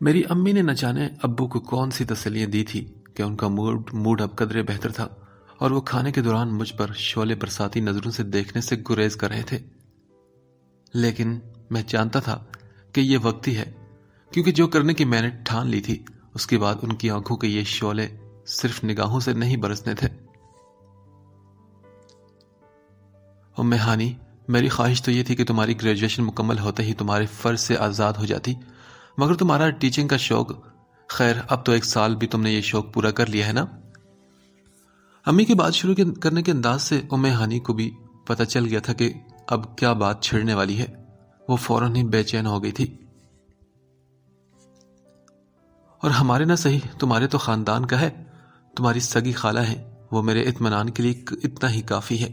میری امی نے نہ جانے ابو کو کون سی تسلیاں دی تھی کہ ان کا موڈ اب قدرے بہتر تھا اور وہ کھانے کے دوران مجھ پر شعلے برساتی نظروں سے دیکھنے سے گریز کر رہے تھے، لیکن میں جانتا تھا کہ یہ وقتی ہے، کیونکہ جو کرنے کی میں نے ٹھان لی تھی اس کے بعد ان کی آنکھوں کے یہ شعلے صرف نگاہوں سے نہیں برسنے تھے۔ ام ہانی، میری خواہش تو یہ تھی کہ تمہاری گریجویشن مکمل ہوتے ہی تمہارے فرض سے آزاد ہو جاتی، مگر تمہارا ٹیچنگ کا شوق، خیر اب تو 1 سال بھی تم نے یہ شوق پورا کر لیا ہے نا۔ امی کی بات شروع کرنے کے انداز سے ام ہانی کو بھی پتہ چل گیا تھا کہ اب کیا بات چھڑنے والی ہے۔ وہ فوراً ہی بے چین ہو گئی تھی۔ اور ہمارے نہ صحیح تمہارے تو خاندان کا ہے، تمہاری سگی خالہ ہیں، وہ میرے اطمینان کے لیے اتنا ہی کافی ہے۔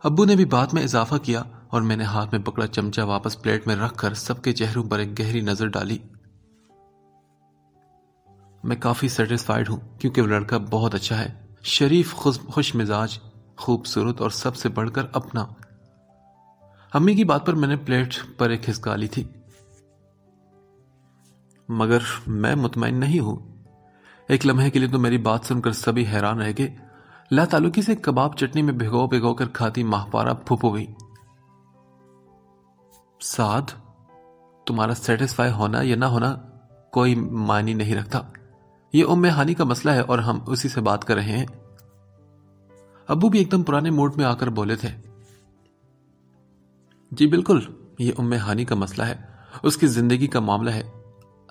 ابو نے بھی بات میں اضافہ کیا اور میں نے ہاتھ میں پکڑا چمچہ واپس پلیٹ میں رکھ کر سب کے چہروں پر ایک گہری نظر ڈالی۔ میں کافی سیٹسفائیڈ ہوں کیونکہ وہ لڑکا بہت اچھا ہے، شریف، خوش مزاج، خوبصورت اور سب سے بڑھ کر اپنا۔ امی کی بات پر میں نے پلیٹ پر ایک ہسکا لی تھی، مگر میں مطمئن نہیں ہوں۔ ایک لمحے کے لیے تو میری بات سن کر سبھی حیران رہ گئے۔ لا تعلقی سے کباب چٹنی میں بھگو کر کھاتی ماہپارہ پھوپھو گئی۔ سعد، تمہارا سیٹسفائی ہونا یا نہ ہونا کوئی معنی نہیں رکھتا، یہ ام ہانی کا مسئلہ ہے اور ہم اسی سے بات کر رہے ہیں۔ ابو بھی ایک دم پرانے موڈ میں آ کر بولے تھے۔ جی بالکل، یہ ام ہانی کا مسئلہ ہے، اس کی زندگی کا معاملہ ہے،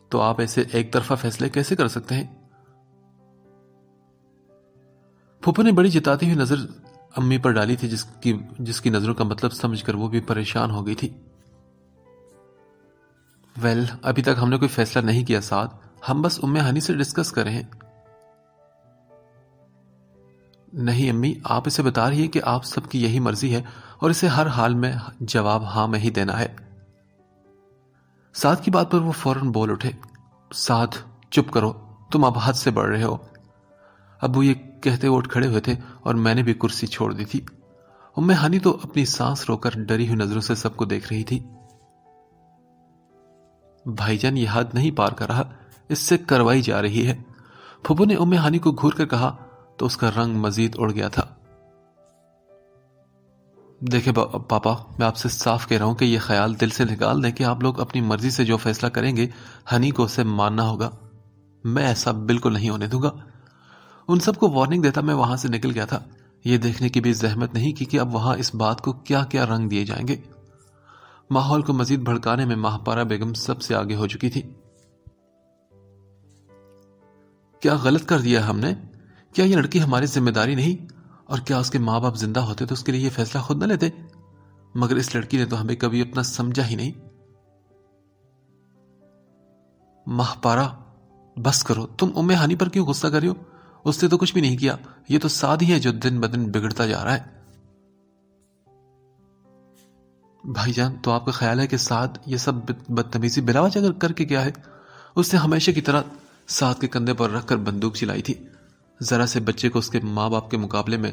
تو آپ ایسے ایک طرفہ فیصلے کیسے کر سکتے ہیں؟ پھوپھو نے بڑی جتاتی ہوئی نظر امی پر ڈالی تھی، جس کی نظروں کا مطلب سمجھ کر وہ بھی پریشان ہو گئی تھی۔ ویل، ابھی تک ہم نے کوئی فیصلہ نہیں کیا سعد، ہم بس ام ہانی سے ڈسکس کر رہے ہیں۔ نہیں امی، آپ اسے بتا رہی ہیں کہ آپ سب کی یہی مرضی ہے اور اسے ہر حال میں جواب ہاں میں ہی دینا ہے۔ سعد کی بات پر وہ فوراً بول اٹھے۔ سعد، چپ کرو، تم اب حد سے بڑھ رہے ہو۔ ابو یہ کہتے اٹھ کھڑے ہوئے تھے اور میں نے بھی کرسی چھوڑ دی تھی۔ ام ہانی تو اپنی سانس رو کر ڈری ہوئی نظروں سے سب کو دیکھ رہی تھی۔ بھائی جان یہ حد نہیں پار کر رہا، اس سے کروائی جا رہی ہے۔ پھوپھو نے ام ہانی کو گھور کر کہا تو اس کا رنگ مزید اڑ گیا تھا۔ دیکھیں پاپا، میں آپ سے صاف کہہ رہا ہوں کہ یہ خیال دل سے نکال دیں کہ آپ لوگ اپنی مرضی سے جو فیصلہ کریں گے ہنی کو اسے ماننا ہوگا۔ میں ایسا بالکل نہیں ہونے دوں گا۔ ان سب کو وارننگ دیتا میں وہاں سے نکل گیا تھا، یہ دیکھنے کی بھی زحمت نہیں کی کہ اب وہاں اس بات کو کیا کیا رنگ دیے جائیں گے۔ ماحول کو مزید بھڑکانے میں ماہپارہ بیگم سب سے آگے ہو چکی تھی۔ کیا غلط کر دیا ہم نے؟ کیا یہ لڑکی ہماری ذمہ داری نہیں؟ اور کیا اس کے ماں باپ زندہ ہوتے تو اس کے لیے یہ فیصلہ خود نہ لیتے؟ مگر اس لڑکی نے تو ہمیں کبھی اپنا سمجھا ہی نہیں۔ ماہپارہ، بس کرو، تم ام ہانی پر کیوں غصہ کر رہی ہو؟ اس نے تو کچھ بھی نہیں کیا، یہ تو سعد ہی ہے جو دن بدن بگڑتا جا رہا ہے۔ بھائی جان، تو آپ کا خیال ہے کہ سعد یہ سب بدتمیزی بلا وجہ کر کے کیا ہے؟ اس نے ہمیشہ کی طرح سعد کے کندھے پر رکھ کر بندوق چلائی تھی، ذرا سے بچے کو اس کے ماں باپ کے مقابلے میں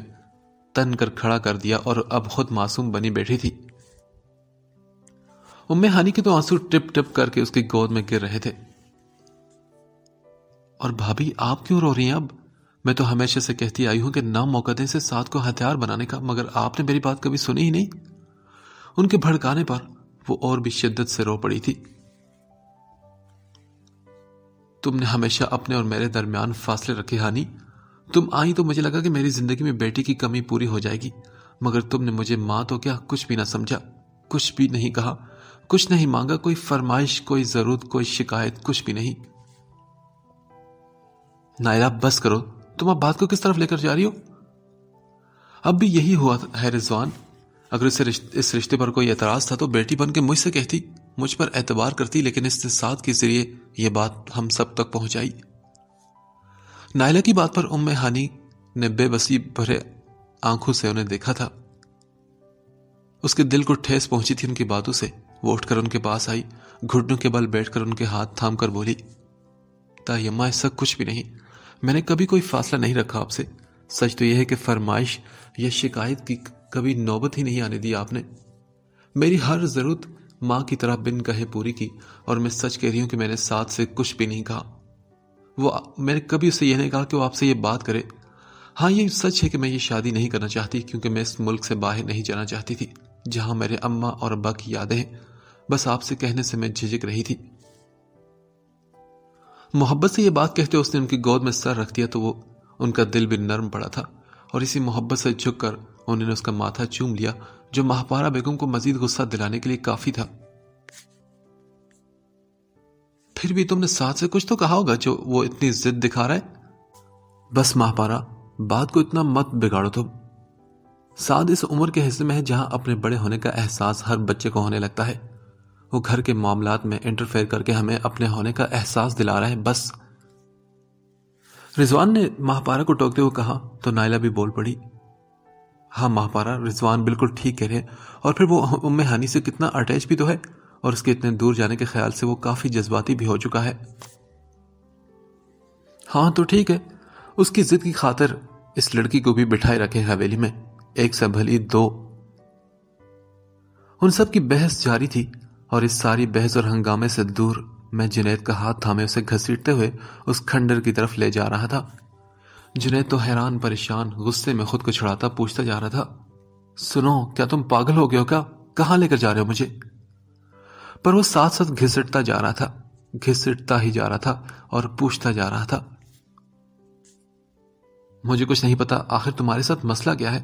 تن کر کھڑا کر دیا اور اب خود معصوم بنی بیٹھی تھی۔ ام ہانی کے تو آنسو ٹپ ٹپ کر کے اس کی گود میں گر رہے تھے۔ اور بھابھی، آپ کیوں رو رہی ہیں اب؟ میں تو ہمیشہ سے کہتی آئی ہوں کہ نہ موقع دیں سے سعد کو ہتھیار بنانے کا، مگر آپ نے میری بات کبھی سنی ہی نہیں۔ ان کے بھڑکانے پر وہ اور بھی شدت سے رو پڑی تھی۔ تم نے ہمیشہ اپنے اور میرے درمیان فاصلے رکھے ہانی۔ تم آئی تو مجھے لگا کہ میری زندگی میں بیٹی کی کمی پوری ہو جائے گی، مگر تم نے مجھے ماں تو کیا کچھ بھی نہ سمجھا، کچھ بھی نہیں کہا، کچھ نہیں مانگا، کوئی فرمائش، کوئی ضرورت، کوئی شکایت، کچھ بھی نہیں۔ نائلہ، بس کرو، تم اب بات کو کس طرف لے کر جا رہی ہو؟ اب بھی یہی ہوا ہے رضوان، اگر اس رشتے پر کوئی اعتراض تھا تو بیٹی بن کے مجھ سے کہتی، مجھ پر اعتبار کرتی، لیکن اس ساتھ کے ذریعے یہ بات ہم سب تک پہنچائی۔ نائلہ کی بات پر ام ہانی نے بے بسی بھرے آنکھوں سے انہیں دیکھا تھا۔ اس کے دل کو ٹھیس پہنچی تھی ان کی باتوں سے۔ وہ اٹھ کر ان کے پاس آئی، گھٹنوں کے بل بیٹھ کر ان کے ہاتھ تھام کر بولی، تایمہ ایسا کچھ بھی نہیں، میں نے کبھی کوئی فاصلہ نہیں رکھا آپ سے۔ سچ تو یہ ہے کہ فرمائش یا شکایت کی کبھی نوبت ہی نہیں آنے دی آپ نے۔ میری ہر ضرورت، ماں کی طرح بن کہے پوری کی، اور میں سچ کہہ رہی ہوں کہ میں نے سعد سے کچھ بھی نہیں کہا. میں نے کبھی اسے یہ نہیں کہا کہ وہ آپ سے یہ بات کرے. ہاں، یہ سچ ہے کہ میں یہ شادی نہیں کرنا چاہتی، کیونکہ میں اس ملک سے باہر نہیں جانا چاہتی تھی جہاں میرے اماں اور ابا کی یادیں ہیں. بس آپ سے کہنے سے میں جھجک رہی تھی. محبت سے یہ بات کہتے اس نے ان کی گود میں سر رکھ دیا تو وہ ان کا دل بھی نرم پڑا تھا، اور اسی محبت سے جھک کر انہوں نے اس کا ماتھا چوم لیا، جو ماہپارہ بیگم کو مزید غصہ دلانے کے لیے کافی تھا. پھر بھی تم نے سعد سے کچھ تو کہا ہوگا جو وہ اتنی ضد دکھا رہا ہے. بس ماہپارہ، بات کو اتنا مت بگاڑو تم. سعد اس عمر کے حصے میں ہے جہاں اپنے بڑے ہونے کا احساس ہر بچے کو ہونے لگتا ہے. وہ گھر کے معاملات میں انٹرفیئر کر کے ہمیں اپنے ہونے کا احساس دلا رہا ہے. بس. رضوان نے ماہپارہ کو ٹوکتے ہوئے کہا تو نائلہ بھی بول پڑی. ہاں ماہپارہ، رضوان بالکل ٹھیک کہہ رہے ہیں، اور پھر وہ ام ہانی سے کتنا اٹیچ بھی تو ہے، اور اس کے اتنے دور جانے کے خیال سے وہ کافی جذباتی بھی ہو چکا ہے. ہاں تو ٹھیک ہے، اس کی ضد کی خاطر اس لڑکی کو بھی بٹھائے رکھے حویلی میں، ایک سے بھلی دو. ان سب کی بحث جاری تھی، اور اس ساری بحث اور ہنگامے سے دور میں جنید کا ہاتھ تھامے اسے گھسیٹتے ہوئے اس کھنڈر کی طرف لے جا رہا تھا. جنید تو حیران پریشان غصے میں خود کو چھڑاتا پوچھتا جا رہا تھا، سنو، کیا تم پاگل ہو گئے ہو کیا؟ کہاں لے کر جا رہے ہو مجھے؟ پر وہ ساتھ ساتھ گھسٹتا جا رہا تھا، گھسٹتا ہی جا رہا تھا اور پوچھتا جا رہا تھا، مجھے کچھ نہیں پتا، آخر تمہارے ساتھ مسئلہ کیا ہے؟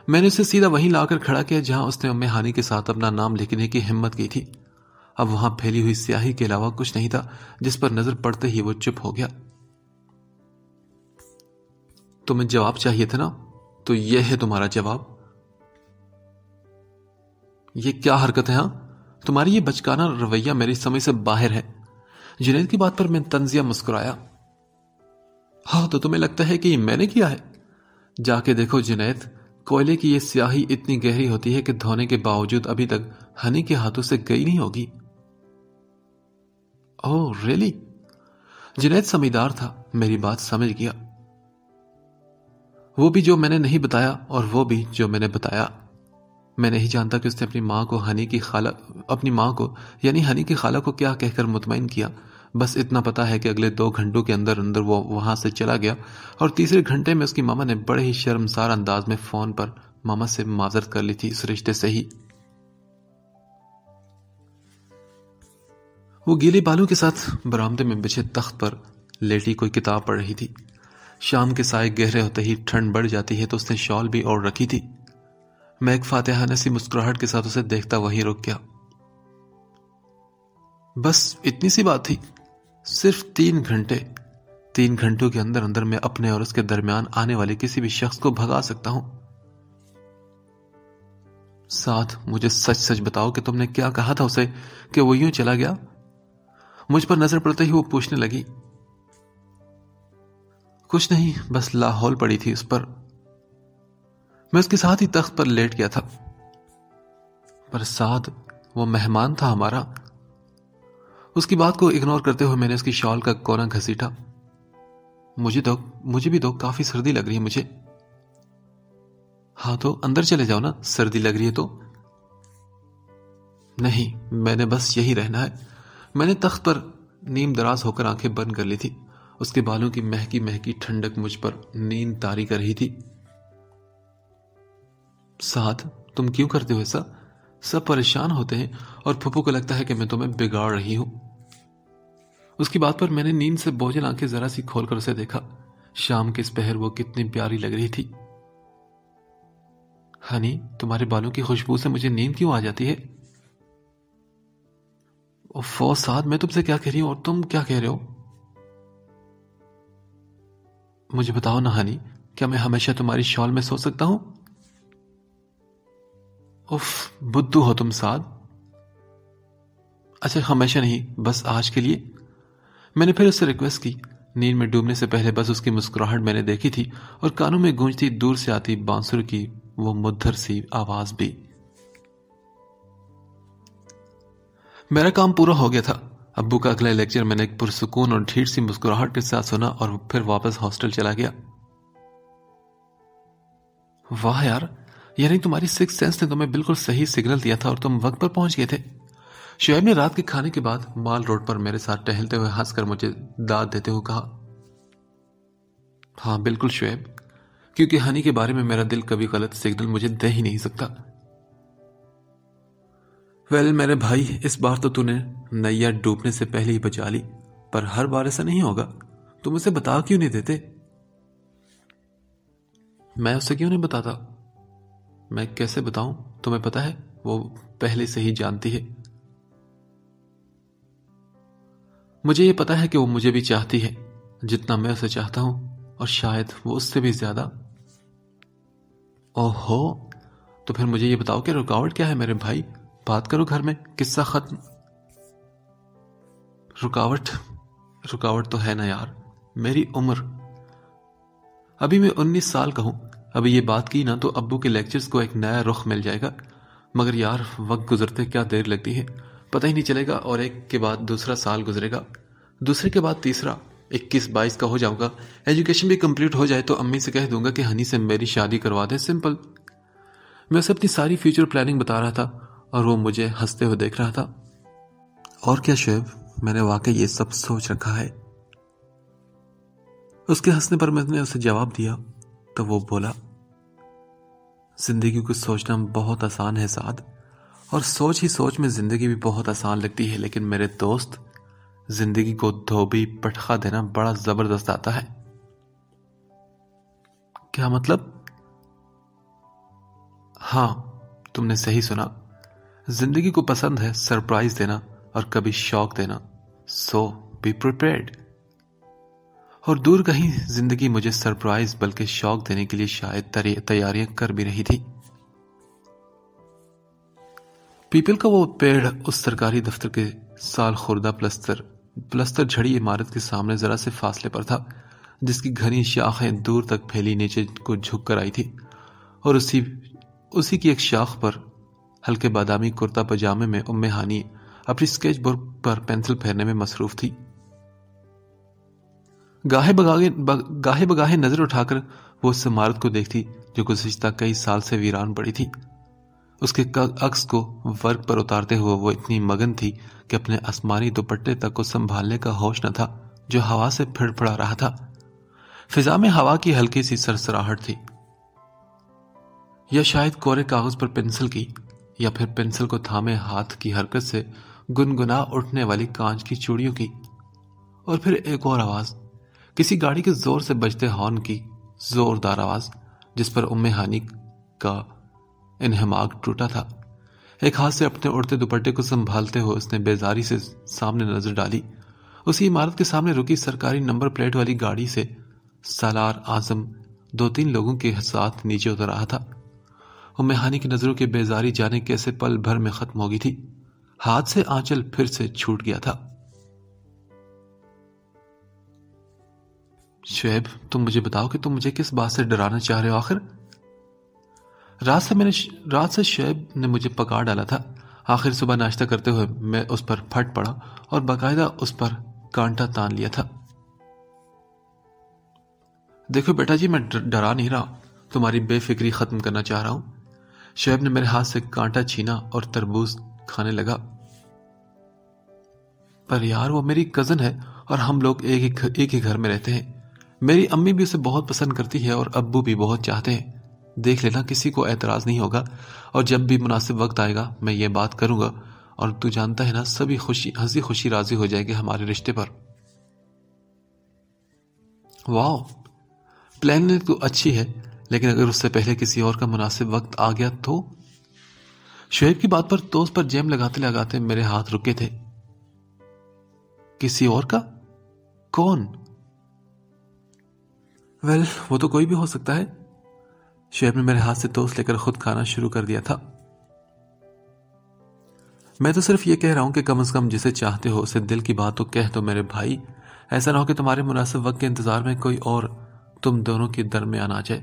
میں نے اسے سیدھا وہیں لا کر کھڑا کیا جہاں اس نے ام ہانی کے ساتھ اپنا نام لکھنے کی ہمت کی تھی. اب وہاں پھیلی ہوئی سیاہی کے علاوہ کچھ نہیں تھا، جس پر نظر پڑتے ہی وہ چپ ہو گیا. تمہیں جواب چاہیے تھا نا، تو یہ ہے تمہارا جواب. یہ کیا حرکت ہے؟ ہاں، تمہاری یہ بچکانہ رویہ میری سمجھ سے باہر ہے. جنید کی بات پر میں طنزیہ مسکرایا. ہاں تو تمہیں لگتا ہے کہ یہ میں نے کیا ہے؟ جا کے دیکھو جنید، کوئلے کی یہ سیاہی اتنی گہری ہوتی ہے کہ دھونے کے باوجود ابھی تک ہنی کے ہاتھوں سے گئی نہیں ہوگی. اوہ ریلی؟ جنید سمجھدار تھا، میری بات سمجھ گیا. وہ بھی جو میں نے نہیں بتایا، اور وہ بھی جو میں نے بتایا. میں نہیں جانتا کہ اس نے اپنی ماں کو یعنی ہنی کی خالہ کو کیا کہہ کر مطمئن کیا. بس اتنا پتا ہے کہ اگلے 2 گھنٹوں کے اندر اندر وہ وہاں سے چلا گیا، اور تیسرے گھنٹے میں اس کی ماما نے بڑے ہی شرمسار انداز میں فون پر ماما سے معذرت کر لی تھی اس رشتے سے ہی. وہ گیلے بالوں کے ساتھ برآمدے میں بچھے تخت پر لیٹی کوئی کتاب پڑھ رہی تھی. شام کے سائے گہرے ہوتے ہی ٹھنڈ بڑھ جاتی ہے تو اس نے شال بھی اوڑھ رکھی تھی. میں ایک فاتحانہ سی مسکراہٹ کے ساتھ اسے دیکھتا وہیں رک گیا. بس اتنی سی بات تھی، صرف 3 گھنٹے. 3 گھنٹوں کے اندر اندر میں اپنے اور اس کے درمیان آنے والے کسی بھی شخص کو بھگا سکتا ہوں. ساتھ مجھے سچ سچ بتاؤ کہ تم نے کیا کہا تھا اسے کہ وہ یوں چلا گیا؟ مجھ پر نظر پڑتے ہی وہ پوچھنے لگی. کچھ نہیں، بس لاحول پڑی تھی اس پر. میں اس کے ساتھ ہی تخت پر لیٹ گیا تھا. پر سعد، وہ مہمان تھا ہمارا. اس کی بات کو اگنور کرتے ہوئے میں نے اس کی شال کا کونا گھسیٹا. مجھے بھی دو، کافی سردی لگ رہی ہے مجھے. ہاں تو اندر چلے جاؤ نا، سردی لگ رہی ہے تو. نہیں، میں نے بس یہی رہنا ہے. میں نے تخت پر نیم دراز ہو کر آنکھیں بند کر لی تھی. اس کے بالوں کی مہکی مہکی ٹھنڈک مجھ پر نیند طاری کر رہی تھی. سعد، تم کیوں کرتے ہو ایسا؟ سب پریشان ہوتے ہیں، اور پھپھو کو لگتا ہے کہ میں تمہیں بگاڑ رہی ہوں. اس کی بات پر میں نے نیند سے بوجھل آنکھیں ذرا سی کھول کر اسے دیکھا. شام کے اس پہر وہ کتنی پیاری لگ رہی تھی. ہنی، تمہارے بالوں کی خوشبو سے مجھے نیند کیوں آ جاتی ہے؟ اوفو سعد، میں تم سے کیا کہہ رہی ہوں اور تم کیا کہہ رہے ہو؟ مجھے بتاؤ نا ہنی، کیا میں ہمیشہ تمہاری شال میں سو سکتا ہوں؟ اف، بدھو ہو تم سعد. اچھا ہمیشہ نہیں، بس آج کے لیے. میں نے پھر اس سے ریکویسٹ کی. نیند میں ڈوبنے سے پہلے بس اس کی مسکراہٹ میں نے دیکھی تھی، اور کانوں میں گونجتی دور سے آتی بانسر کی وہ مدھر سی آواز بھی. میرا کام پورا ہو گیا تھا. ابو کا اگلا لیکچر میں نے ایک پرسکون اور ڈھیٹ سی مسکراہٹ کے ساتھ سنا، اور پھر واپس ہاسٹل چلا گیا. واہ یار، یعنی تمہاری 6th سینس نے تمہیں بالکل صحیح سگنل دیا تھا اور تم وقت پر پہنچ گئے تھے. شعیب نے رات کے کھانے کے بعد مال روڈ پر میرے ساتھ ٹہلتے ہوئے ہنس کر مجھے داد دیتے ہوئے کہا، ہاں بالکل شعیب، کیونکہ ہنی کے بارے میں میرا دل کبھی غلط سگنل مجھے دے ہی نہیں سکتا۔ ویل میرے بھائی، اس بار تو نے نیا ڈوبنے سے پہلے ہی بچا لی، پر ہر بار ایسا نہیں ہوگا۔ تم اسے بتا کیوں نہیں دیتے؟ میں اسے کیوں نہیں بتاتا؟ میں کیسے بتاؤں؟ تمہیں پتا ہے وہ پہلے سے ہی جانتی ہے۔ مجھے یہ پتا ہے کہ وہ مجھے بھی چاہتی ہے جتنا میں اسے چاہتا ہوں، اور شاید وہ اس سے بھی زیادہ۔ اوہو، تو پھر مجھے یہ بتاؤ کہ رکاوٹ کیا ہے میرے بھائی؟ بات کرو گھر میں، قصہ ختم۔ رکاوٹ تو ہے نا یار، میری عمر۔ ابھی میں 19 سال کا ہوں۔ ابھی یہ بات کی نا تو ابو کے لیکچرز کو ایک نیا رخ مل جائے گا، مگر یار وقت گزرتے کیا دیر لگتی ہے، پتہ ہی نہیں چلے گا، اور ایک کے بعد دوسرا سال گزرے گا، دوسرے کے بعد تیسرا، 21-22 کا ہو جاؤں گا، ایجوکیشن بھی کمپلیٹ ہو جائے تو امی سے کہہ دوں گا کہ ہنی سے میری شادی کروا دیں، سمپل۔ میں اسے اپنی ساری فیوچر پلاننگ بتا رہا تھا اور وہ مجھے ہنستے ہوئے دیکھ رہا تھا۔ اور کیا شعیب، میں نے واقعی یہ سب سوچ رکھا ہے۔ اس کے ہنسنے پر میں نے اسے جواب دیا تو وہ بولا، زندگی کو سوچنا بہت آسان ہے سعد، اور سوچ ہی سوچ میں زندگی بھی بہت آسان لگتی ہے، لیکن میرے دوست زندگی کو دھوبی پٹخا دینا بڑا زبردست آتا ہے۔ کیا مطلب؟ ہاں تم نے صحیح سنا، زندگی کو پسند ہے سرپرائز دینا اور کبھی شوق دینا، سو بی پریپیئرڈ۔ اور دور کہیں زندگی مجھے سرپرائز بلکہ شوق دینے کے لیے شاید تیاریاں کر بھی رہی تھی۔ پیپل کا وہ پیڑ اس سرکاری دفتر کے سال خوردہ پلستر جھڑی عمارت کے سامنے ذرا سے فاصلے پر تھا، جس کی گھنی شاخیں دور تک پھیلی نیچے کو جھک کر آئی تھی، اور اسی کی ایک شاخ پر ہلکے بادامی کرتا پجامے میں ام ہانی اپنی اسکیچ بک پر پینسل پھیرنے میں مصروف تھی۔ گاہے بگاہے نظر اٹھا کر وہ اس عمارت کو دیکھتی جو گزشتہ کئی سال سے ویران پڑی تھی۔ اس کے عکس کو ورق پر اتارتے ہوئے وہ اتنی مگن تھی کہ اپنے آسمانی دوپٹے تک کو سنبھالنے کا ہوش نہ تھا جو ہوا سے پھڑ پڑا رہا تھا۔ فضا میں ہوا کی ہلکی سی سرسراہٹ تھی، یا شاید کورے کاغذ پر پنسل کی، یا پھر پنسل کو تھامے ہاتھ کی حرکت سے گنگنا اٹھنے والی کانچ کی چوڑیوں کی، اور پھر ایک اور آواز، کسی گاڑی کے زور سے بجتے ہارن کی زوردار آواز، جس پر ام ہانی کا انہماک ٹوٹا تھا۔ ایک ہاتھ سے اپنے اڑتے دوپٹے کو سنبھالتے ہوئے اس نے بیزاری سے سامنے نظر ڈالی۔ اسی عمارت کے سامنے رکی سرکاری نمبر پلیٹ والی گاڑی سے سالار اعظم 2-3 لوگوں کے ساتھ نیچے اتر رہا تھا۔ ام ہانی کی نظروں کے بیزاری جانے کیسے پل بھر میں ختم ہو گئی تھی، ہاتھ سے آنچل پھر سے چھوٹ گیا تھا۔ شعیب، تم مجھے بتاؤ کہ تم مجھے کس بات سے ڈرانا چاہ رہے ہو آخر؟ رات سے شعیب نے مجھے پکار ڈالا تھا۔ آخر صبح ناشتہ کرتے ہوئے میں اس پر پھٹ پڑا اور باقاعدہ اس پر کانٹا تان لیا تھا۔ دیکھو بیٹا جی، میں ڈرا نہیں رہا، تمہاری بے فکری ختم کرنا چاہ رہا ہوں۔ شعیب نے میرے ہاتھ سے کانٹا چھینا اور تربوز کھانے لگا۔ پر یار وہ میری کزن ہے اور ہم لوگ ایک ہی گھر میں رہتے ہیں۔ میری امی بھی اسے بہت پسند کرتی ہے اور ابو بھی بہت چاہتے ہیں۔ دیکھ لینا، کسی کو اعتراض نہیں ہوگا، اور جب بھی مناسب وقت آئے گا میں یہ بات کروں گا، اور تو جانتا ہے نا سبھی ہنسی خوشی راضی ہو جائے گے ہمارے رشتے پر۔ واو، پلاننگ تو اچھی ہے، لیکن اگر اس سے پہلے کسی اور کا مناسب وقت آ گیا تو؟ شعیب کی بات پر توس پر جیم لگاتے لگاتے میرے ہاتھ رکے تھے۔ کسی اور کا؟ کون؟ ویل وہ تو کوئی بھی ہو سکتا ہے۔ شعیب نے میرے ہاتھ سے توس لے کر خود کھانا شروع کر دیا تھا۔ میں تو صرف یہ کہہ رہا ہوں کہ کم از کم جسے چاہتے ہو اسے دل کی بات تو کہہ دو میرے بھائی، ایسا نہ ہو کہ تمہارے مناسب وقت کے انتظار میں کوئی اور تم دونوں کے درمیان آ جائے۔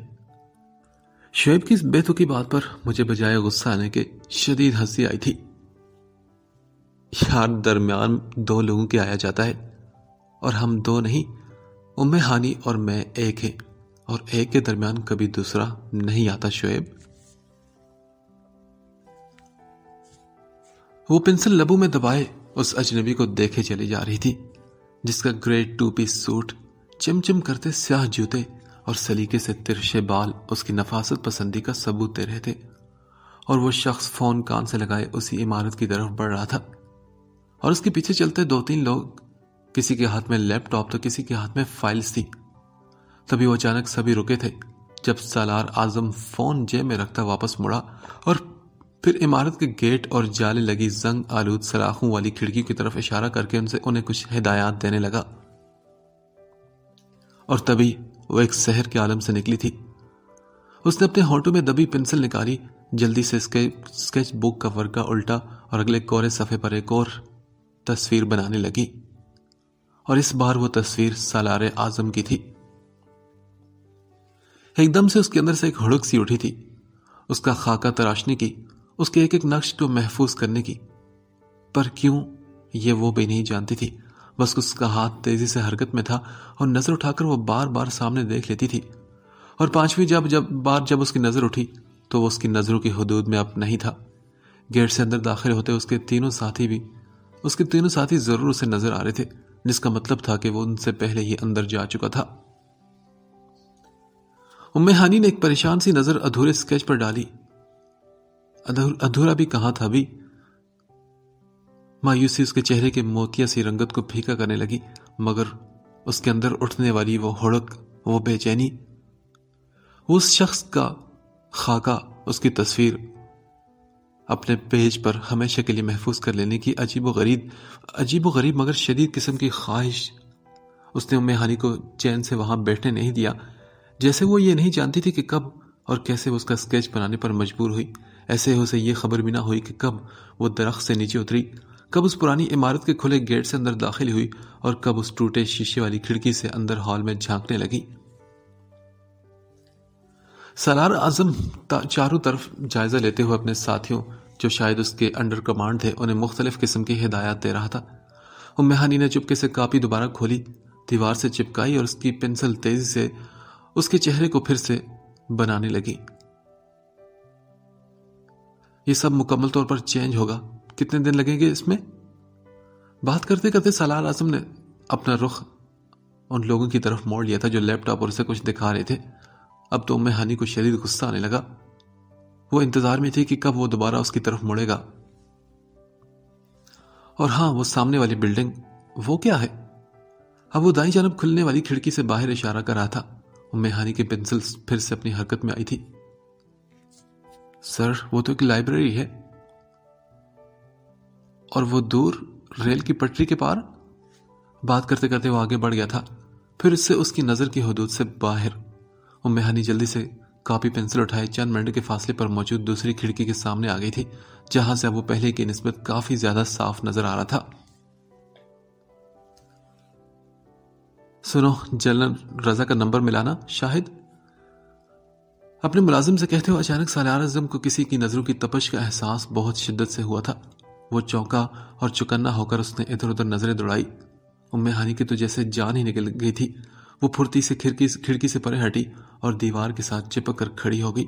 شعیب کی اس بے تکی بات پر مجھے بجائے غصہ آنے کے شدید ہنسی آئی تھی۔ یار درمیان 2 لوگوں کے آیا جاتا ہے، اور ہم 2 نہیں، ام ہانی اور میں ایک ہیں، اور ایک کے درمیان کبھی دوسرا نہیں آتا شعیب۔ وہ پنسل لبوں میں دبائے اس اجنبی کو دیکھے چلی جا رہی تھی جس کا گریڈ 2 پیس سوٹ، چمچم کرتے سیاہ جوتے اور سلیقے سے ترشے بال اس کی نفاست پسندی کا ثبوت دے رہے تھے، اور وہ شخص فون کان سے لگائے اسی عمارت کی طرف بڑھ رہا تھا، اور اس کے پیچھے چلتے 2-3 لوگ، کسی کے ہاتھ میں لیپ ٹاپ تو کسی کے ہاتھ میں فائلز تھی۔ تبھی وہ اچانک سبھی رکے تھے جب سالار اعظم فون جیب میں رکھتا واپس مڑا اور پھر عمارت کے گیٹ اور جالے لگی زنگ آلود سلاخوں والی کھڑکی کی طرف اشارہ کر کے انہیں کچھ ہدایات دینے لگا۔ اور تبھی وہ ایک سحر کے عالم سے نکلی تھی۔ اس نے اپنے ہونٹوں میں دبی پنسل نکالی، جلدی سے اسکیچ بک کا ورقہ الٹا اور اگلے کورے صفحے پر ایک اور تصویر بنانے لگی، اور اس بار وہ تصویر سالار اعظم کی تھی۔ ایک دم سے اس کے اندر سے ایک ہڑک سی اٹھی تھی، اس کا خاکہ تراشنے کی، اس کے ایک ایک نقش کو محفوظ کرنے کی، پر کیوں یہ وہ بھی نہیں جانتی تھی۔ بس اس کا ہاتھ تیزی سے حرکت میں تھا اور نظر اٹھا کر وہ بار بار سامنے دیکھ لیتی تھی، اور 5ویں بار جب اس کی نظر اٹھی تو وہ اس کی نظروں کی حدود میں اب نہیں تھا۔ گیٹ سے اندر داخل ہوتے اس کے تینوں ساتھی ضرور اسے نظر آ رہے تھے، جس کا مطلب تھا کہ وہ ان سے پہلے ہی اندر جا چکا تھا۔ ام ہانی نے ایک پریشان سی نظر ادھورے اسکیچ پر ڈالی۔ ادھورا بھی کہاں تھا بھی؟ مایوسی اس کے چہرے کے موتیا سی رنگت کو پھیکا کرنے لگی، مگر اس کے اندر اٹھنے والی وہ ہڑک، وہ بے چینی، وہ اس شخص کا خاکہ، اس کی تصویر اپنے پیج پر ہمیشہ کے لیے محفوظ کر لینے کی عجیب و غریب مگر شدید قسم کی خواہش اس نے ام ہانی کو چین سے وہاں بیٹھنے نہیں دیا۔ جیسے وہ یہ نہیں جانتی تھی کہ کب اور کیسے وہ اس کا اسکیچ بنانے پر مجبور ہوئی، ایسے اسے یہ خبر بھی نہ ہوئی کہ کب وہ درخت سے نیچے اتری، کب اس پرانی عمارت کے کھلے گیٹ سے اندر داخل ہوئی، اور کب اس ٹوٹے شیشے والی کھڑکی سے اندر ہال میں جھانکنے لگی۔ سالار اعظم چاروں طرف جائزہ لیتے ہوئے اپنے ساتھیوں جو شاید اس کے انڈر کمانڈ تھے انہیں مختلف قسم کی ہدایات دے رہا تھا۔ ام ہانی نے چپکے سے کاپی دوبارہ کھولی، دیوار سے چپکائی اور اس کی پنسل تیزی سے اس کے چہرے کو پھر سے بنانے لگی۔ یہ سب مکمل طور پر چینج ہوگا، کتنے دن لگیں گے اس میں؟ بات کرتے کرتے سالار اعظم نے اپنا رخ ان لوگوں کی طرف موڑ لیا تھا جو لیپ ٹاپ اور اسے کچھ دکھا رہے تھے۔ اب تو ام ہانی کو شدید غصہ آنے لگا، وہ انتظار میں تھی کہ کب وہ دوبارہ اس کی طرف مڑے گا۔ اور ہاں، وہ سامنے والی بلڈنگ، وہ کیا ہے؟ اب وہ دائیں جانب کھلنے والی کھڑکی سے باہر اشارہ کر رہا تھا۔ ام ہانی کی پنسل پھر سے اپنی حرکت میں آئی تھی۔ سر، وہ تو ایک لائبریری ہے، اور وہ دور ریل کی پٹری کے پار۔ بات کرتے کرتے وہ آگے بڑھ گیا تھا، پھر اس سے اس کی نظر کی حدود سے باہر۔ ام ہانی جلدی سے کاپی پنسل اٹھائے چند منٹ کے فاصلے پر موجود دوسری کھڑکی کے سامنے آ گئی تھی، جہاں سے اب وہ پہلے کی نسبت کافی زیادہ صاف نظر آ رہا تھا۔ سنو، جنرل رضا کا نمبر ملانا شاہد، اپنے ملازم سے کہتے ہوئے اچانک سالار اعظم کو کسی کی نظروں کی تپش کا احساس بہت شدت سے ہوا تھا۔ وہ چونکا اور چکنا ہو کر اس نے ادھر ادھر نظریں دوڑائی۔ ام ہانی کی تو جیسے جان ہی نکل گئی تھی، وہ پھرتی سے کھڑکی سے پرے ہٹی اور دیوار کے ساتھ چپک کر کھڑی ہو گئی۔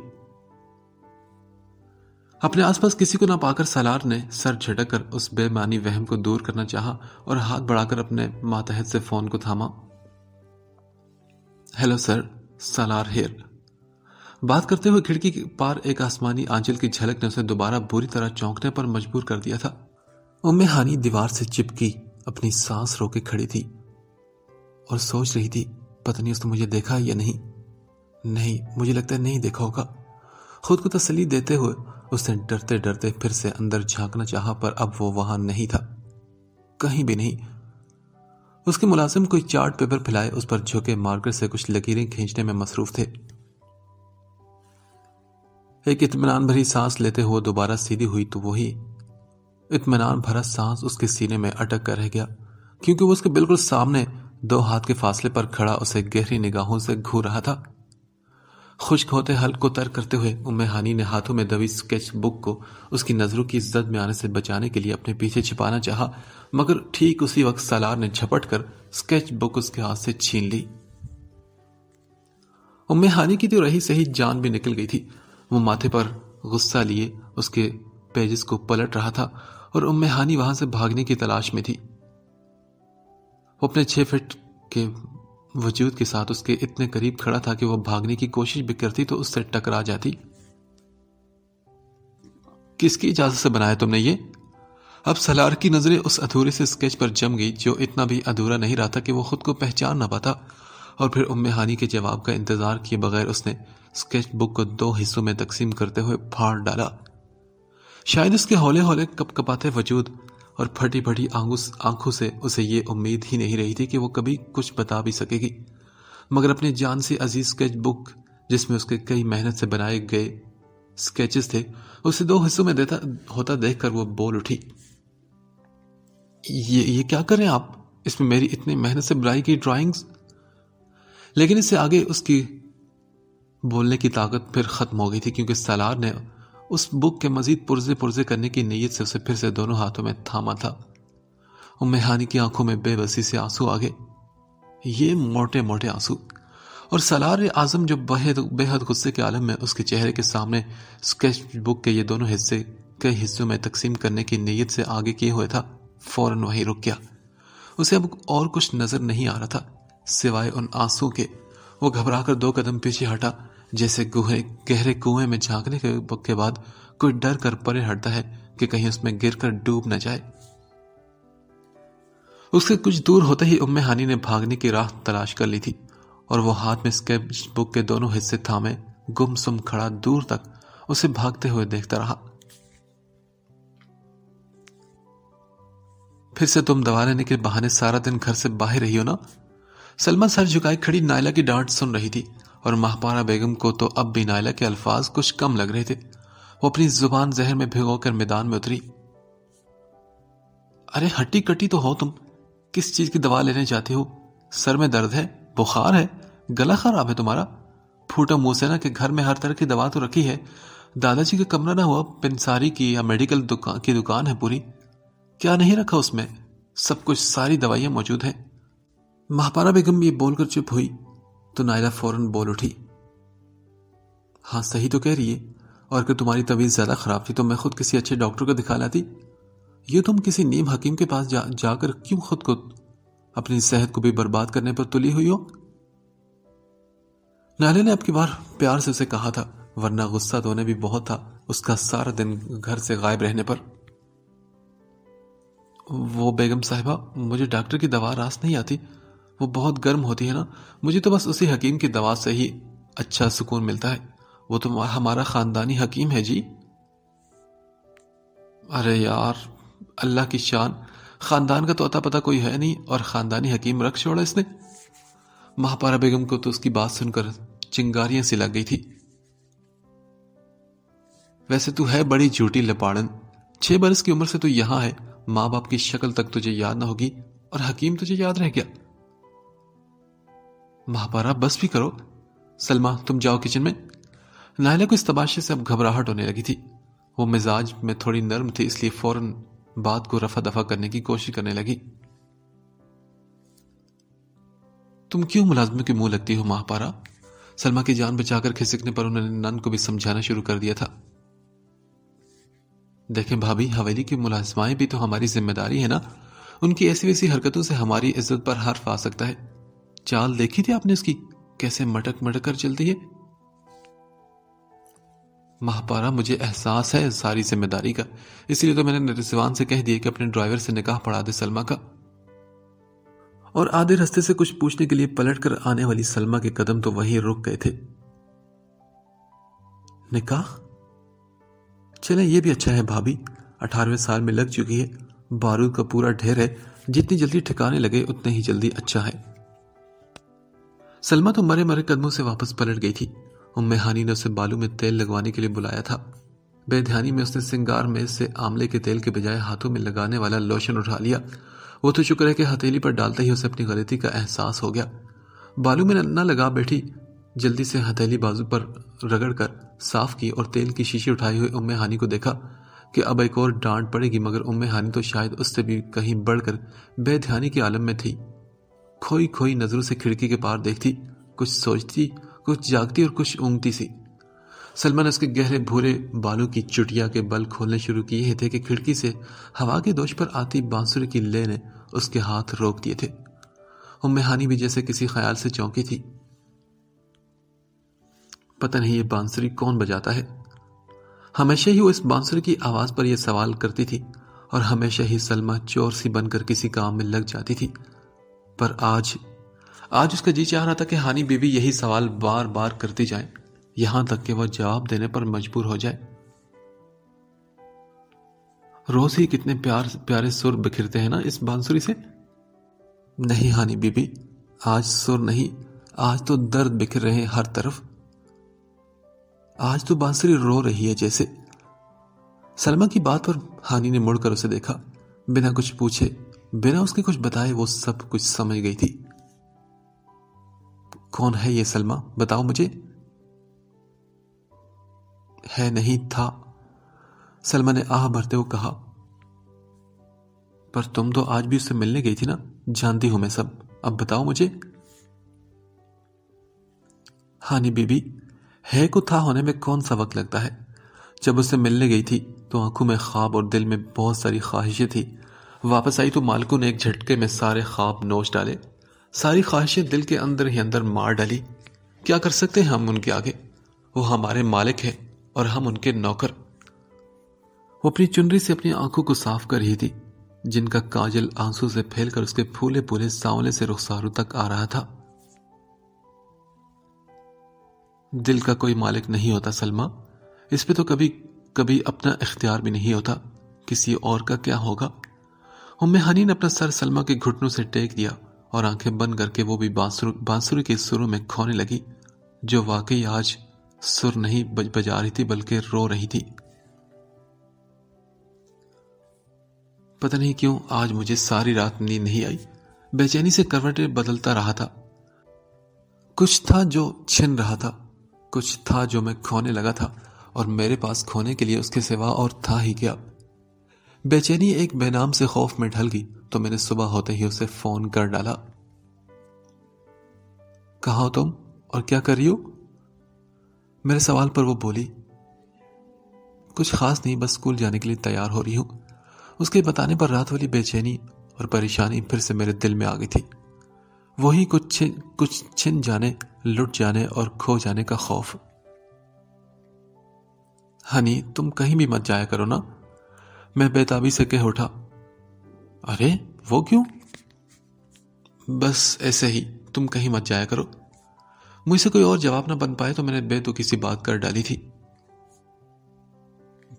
اپنے آس پاس کسی کو نہ پا کر سالار نے سر جھٹک کر اس بے معنی وہم کو دور کرنا چاہا اور ہاتھ بڑھا کر اپنے ماتحت سے فون کو تھاما۔ ہیلو سر، سالار ہیر۔ بات کرتے ہوئے کھڑکی کے پار ایک آسمانی آنچل کی جھلک نے اسے دوبارہ بری طرح چونکنے پر مجبور کر دیا تھا۔ ام ہانی دیوار سے چپکی اپنی سانس رو کے کھڑی تھی اور سوچ رہی تھی، پتہ نہیں اس نے مجھے دیکھا یا نہیں، مجھے لگتا ہے نہیں دیکھا ہوگا۔ خود کو تسلی دیتے ہوئے اس نے ڈرتے ڈرتے پھر سے اندر جھانکنا چاہا، پر اب وہ وہاں نہیں تھا، کہیں بھی نہیں۔ اس کے ملازم کوئی چارٹ پیپر پھیلائے اس پر جھکے مارکر سے کچھ لکیریں کھینچنے میں مصروف تھے۔ ایک اطمینان بھری سانس لیتے ہوئے دوبارہ سیدھی ہوئی تو وہی اطمینان بھرا سانس اس کے سینے میں اٹک کر رہ گیا، کیونکہ وہ اس کے بالکل سامنے 2 ہاتھ کے فاصلے پر کھڑا اسے گہری نگاہوں سے گھور رہا تھا۔ خشک ہوتے حلق کو تر کرتے ہوئے ام ہانی نے ہاتھوں میں دبی اسکیچ بک کو اس کی نظروں کی زد میں آنے سے بچانے کے لیے اپنے پیچھے چھپانا چاہا، مگر ٹھیک اسی وقت سالار نے جھپٹ کر اسکیچ بک اس کے ہاتھ سے چھین لی۔ ام ہانی کی تو رہی صحیح جان بھی نکل گئی تھی۔ وہ ماتھے پر غصہ لیے اس کے پیجز کو پلٹ رہا تھا اور ہانی وہاں سے بھاگنے کی تلاش میں تھی۔ وہ اپنے 6 فٹ کے وجود کے ساتھ اس کے اتنے قریب کھڑا تھا کہ وہ بھاگنے کی کوشش بھی کرتی تو اس سے ٹکرا جاتی۔ کس کی اجازت سے بنایا تم نے یہ؟ اب سالار کی نظریں اس ادھورے سے اسکیچ پر جم گئی جو اتنا بھی ادھورا نہیں رہا تھا کہ وہ خود کو پہچان نہ پاتا، اور پھر ہانی کے جواب کا انتظار کیے بغیر اس نے اسکیچ بک کو 2 حصوں میں تقسیم کرتے ہوئے پھاڑ ڈالا۔ شاید اس کے ہولے ہولے کپ کپاتے وجود اور پھٹی پھٹی آنکھوں سے اسے یہ امید ہی نہیں رہی تھی کہ وہ کبھی کچھ بتا بھی سکے گی، مگر اپنے جان سے عزیز اسکیچ بک جس میں اس کے کئی محنت سے بنائے گئے اسکیچز تھے اسے 2 حصوں میں ہوتا دیکھ کر وہ بول اٹھی، یہ کیا کر رہے ہیں آپ؟ اس میں میری اتنی محنت سے بنائی گئی ڈرائنگز۔ لیکن اس سے آگے اس کی بولنے کی طاقت پھر ختم ہو گئی تھی، کیونکہ سالار نے اس بک کے مزید پرزے کرنے کی نیت سے اسے پھر سے دونوں ہاتھوں میں تھاما تھا۔ ہانی کی آنکھوں میں بے بسی سے آنسو آگے، یہ موٹے موٹے آنسو، اور سالار اعظم جو بے حد غصے کے عالم میں اس کے چہرے کے سامنے اسکیچ بک کے یہ دونوں حصے کئی حصوں میں تقسیم کرنے کی نیت سے آگے کیے ہوئے تھا، فوراً وہیں رک گیا۔ اسے اب اور کچھ نظر نہیں آ رہا تھا سوائے ان آنسو کے۔ وہ گھبرا کر 2 قدم پیچھے ہٹا، جیسے گہرے کنویں میں جھانکنے کے بعد کوئی ڈر کر پرے ہٹتا ہے کہ کہیں اس میں گر کر ڈوب نہ جائے۔ اس کے کچھ دور ہوتے ہی ہانی نے بھاگنے کی راہ تلاش کر لی تھی، اور وہ ہاتھ میں اسکیچ بک کے دونوں حصے تھامے گم سم کھڑا دور تک اسے بھاگتے ہوئے دیکھتا رہا۔ پھر سے تم دوا لینے کے بہانے سارا دن گھر سے باہر رہی ہو نا؟ سلمہ سر جھکائے کھڑی نائلہ کی ڈانٹ سن رہی تھی، اور ماہپارہ بیگم کو تو اب بھی نائلہ کے الفاظ کچھ کم لگ رہے تھے۔ وہ اپنی زبان زہر میں بھگو کر میدان میں اتری۔ ارے ہٹی کٹی تو ہو تم، کس چیز کی دوا لینے جاتی ہو؟ سر میں درد ہے، بخار ہے، گلا خراب ہے تمہارا؟ پھوٹا منہ سے نا کہ گھر میں ہر طرح کی دوا تو رکھی ہے، دادا جی کا کمرہ نہ ہوا پنساری کی یا میڈیکل کی دکان ہے پوری، کیا نہیں رکھا اس میں؟ سب کچھ، ساری دوائیاں موجود ہیں۔ ماہپارہ بیگم یہ بول کر چپ ہوئی تو نائلہ فوراً بول اٹھی، ہاں صحیح تو کہہ رہی ہے، اور کہ تمہاری طبیعت زیادہ خراب تھی تو میں خود کسی اچھے ڈاکٹر کو دکھا لاتی، یہ تم کسی نیم حکیم کے پاس جا کر کیوں خود کو اپنی صحت کو بھی برباد کرنے پر تلی ہوئی ہو؟ نائلہ نے اب کی بار پیار سے اسے کہا تھا، ورنہ غصہ تو انہیں بھی بہت تھا اس کا سارا دن گھر سے غائب رہنے پر۔ وہ بیگم صاحبہ، مجھے ڈاکٹر کی دوا راست نہیں آتی، وہ بہت گرم ہوتی ہے نا، مجھے تو بس اسی حکیم کی دوا سے ہی اچھا سکون ملتا ہے، وہ تو ہمارا خاندانی حکیم ہے جی۔ ارے یار، اللہ کی شان، خاندان کا تو اتا پتا کوئی ہے نہیں اور خاندانی حکیم رکھ چھوڑا اس نے۔ ماہپارہ بیگم کو تو اس کی بات سن کر چنگاریاں سی لگ گئی تھی۔ ویسے تو ہے بڑی جھوٹی لپاڑن، 6 برس کی عمر سے تو یہاں ہے، ماں باپ کی شکل تک تجھے یاد نہ ہوگی اور حکیم تجھے یاد رہ گیا۔ ماہپارہ بس بھی کرو، سلمہ تم جاؤ کچن میں۔ نائلہ کو اس تباشے سے اب گھبراہٹ ہونے لگی تھی، وہ مزاج میں تھوڑی نرم تھی، اس لیے فوراً بات کو رفع دفع کرنے کی کوشش کرنے لگی۔ تم کیوں ملازموں کے منہ لگتی ہو ماہپارہ؟ سلمہ کی جان بچا کر کھسکنے پر انہوں نے نن کو بھی سمجھانا شروع کر دیا تھا۔ دیکھیں بھابھی، حویلی کی ملازمائیں بھی تو ہماری ذمہ داری ہے نا، ان کی ایسی ویسی حرکتوں سے ہماری عزت پر حرف آ سکتا ہے۔ چال دیکھی تھی آپ نے اس کی، کیسے مٹک مٹک کر چلتی ہے؟ ماہپارہ مجھے احساس ہے ساری ذمہ داری کا، اس لیے تو میں نے رضوان سے کہہ دیا کہ اپنے ڈرائیور سے نکاح پڑھا دے سلمہ کا۔ اور آدھے رستے سے کچھ پوچھنے کے لیے پلٹ کر آنے والی سلمہ کے قدم تو وہیں رک گئے تھے۔ نکاح؟ چلیں یہ بھی اچھا ہے بھابھی، 18ویں سال میں لگ چکی ہے، بارود کا پورا ڈھیر ہے، جتنی جلدی ٹھکانے لگے اتنے ہی جلدی اچھا ہے۔ سلمہ تو مرے مرے قدموں سے واپس پلٹ گئی تھی۔ ہانی نے اسے بالوں میں تیل لگوانے کے لیے بلایا تھا۔ بے دھیانی میں اس نے سنگار میز سے آملے کے تیل کے بجائے ہاتھوں میں لگانے والا لوشن اٹھا لیا۔ وہ تو شکر ہے کہ ہتھیلی پر ڈالتے ہی اسے اپنی غلطی کا احساس ہو گیا۔ بالوں میں نہ لگا بیٹھی، جلدی سے ہتھیلی بازو پر رگڑ کر صاف کی اور تیل کی شیشی اٹھائی ہوئے ہانی کو دیکھا کہ اب ایک اور ڈانٹ پڑے گی، مگر ہانی تو شاید اس سے بھی کہیں بڑھ کر بے دھیانی کے عالم میں تھی۔ کھوئی کھوئی نظروں سے کھڑکی کے پار دیکھتی، کچھ سوچتی، کچھ جاگتی اور کچھ اونگتی سی۔ سلما نے اس کے گہرے بھورے بالوں کی چٹیا کے بل کھولنے شروع کیے تھے کہ کھڑکی سے ہوا کے دوش پر آتی بانسری کی لے نے اس کے ہاتھ روک دیے تھے۔ ام ہانی بھی جیسے کسی خیال سے چونکی تھی۔ پتہ نہیں یہ بانسری کون بجاتا ہے؟ ہمیشہ ہی وہ اس بانسری کی آواز پر یہ سوال کرتی تھی اور ہمیشہ ہی سلما چور سی بن کر کسی کام میں لگ جاتی تھی۔ پر آج اس کا جی چاہ رہا تھا کہ ہانی بیوی یہی سوال بار بار کرتی جائے، یہاں تک کہ وہ جواب دینے پر مجبور ہو جائے۔ روز ہی کتنے پیارے سر بکھرتے ہیں نا اس بانسری سے۔ نہیں ہانی بی بی، آج سر نہیں، آج تو درد بکھر رہے ہیں ہر طرف۔ آج تو بانسری رو رہی ہے جیسے۔ سلما کی بات پر ہانی نے مڑ کر اسے دیکھا۔ بنا کچھ پوچھے، بنا اس کے کچھ بتائے وہ سب کچھ سمجھ گئی تھی۔ کون ہے یہ سلما؟ بتاؤ مجھے۔ ہے نہیں تھا، سلما نے آہ بھرتے ہوئے کہا۔ پر تم تو آج بھی اس سے ملنے گئی تھی نا؟ جانتی ہوں میں سب، اب بتاؤ مجھے۔ ہانی بی بی، ہے کو تھا ہونے میں کون سا وقت لگتا ہے؟ جب اس سے ملنے گئی تھی تو آنکھوں میں خواب اور دل میں بہت ساری خواہشیں تھی۔ واپس آئی تو مالکوں نے ایک جھٹکے میں سارے خواب نوچ ڈالے، ساری خواہشیں دل کے اندر ہی اندر مار ڈالی۔ کیا کر سکتے ہیں ہم ان کے آگے؟ وہ ہمارے مالک ہیں اور ہم ان کے نوکر۔ وہ اپنی چنری سے اپنی آنکھوں کو صاف کر رہی تھی، جن کا کاجل آنسو سے پھیل کر اس کے پھولے پھولے سانولے سے رخساروں تک آ رہا تھا۔ دل کا کوئی مالک نہیں ہوتا سلما، اس پہ تو کبھی اپنا اختیار بھی نہیں ہوتا، کسی اور کا کیا ہوگا؟ ام ہانی نے اپنا سر سلما کے گھٹنوں سے ٹیک دیا اور آنکھیں بند کر کے وہ بھی بانسری کے سروں میں کھونے لگی، جو واقعی آج سر نہیں بجا رہی تھی بلکہ رو رہی تھی۔ پتہ نہیں کیوں آج مجھے ساری رات نیند نہیں آئی، بے چینی سے کروٹیں بدلتا رہا تھا۔ کچھ تھا جو چھن رہا تھا، کچھ تھا جو میں کھونے لگا تھا، اور میرے پاس کھونے کے لیے اس کے سوا اور تھا ہی کیا؟ بے چینی ایک بے نام سے خوف میں ڈھل گئی تو میں نے صبح ہوتے ہی اسے فون کر ڈالا۔ کہاں ہو تم اور کیا کر رہی ہو؟ میرے سوال پر وہ بولی، کچھ خاص نہیں، بس اسکول جانے کے لیے تیار ہو رہی ہوں۔ اس کے بتانے پر رات والی بے چینی اور پریشانی پھر سے میرے دل میں آ گئی تھی، وہی کچھ چھن جانے، لٹ جانے اور کھو جانے کا خوف۔ ہنی تم کہیں بھی مت جایا کرو نا، میں بےتابی سے کہہ اٹھا۔ ارے وہ کیوں؟ بس ایسے ہی، تم کہیں مت جایا کرو۔ مجھ سے کوئی اور جواب نہ بن پائے تو میں نے بے تو کسی بات کر ڈالی تھی۔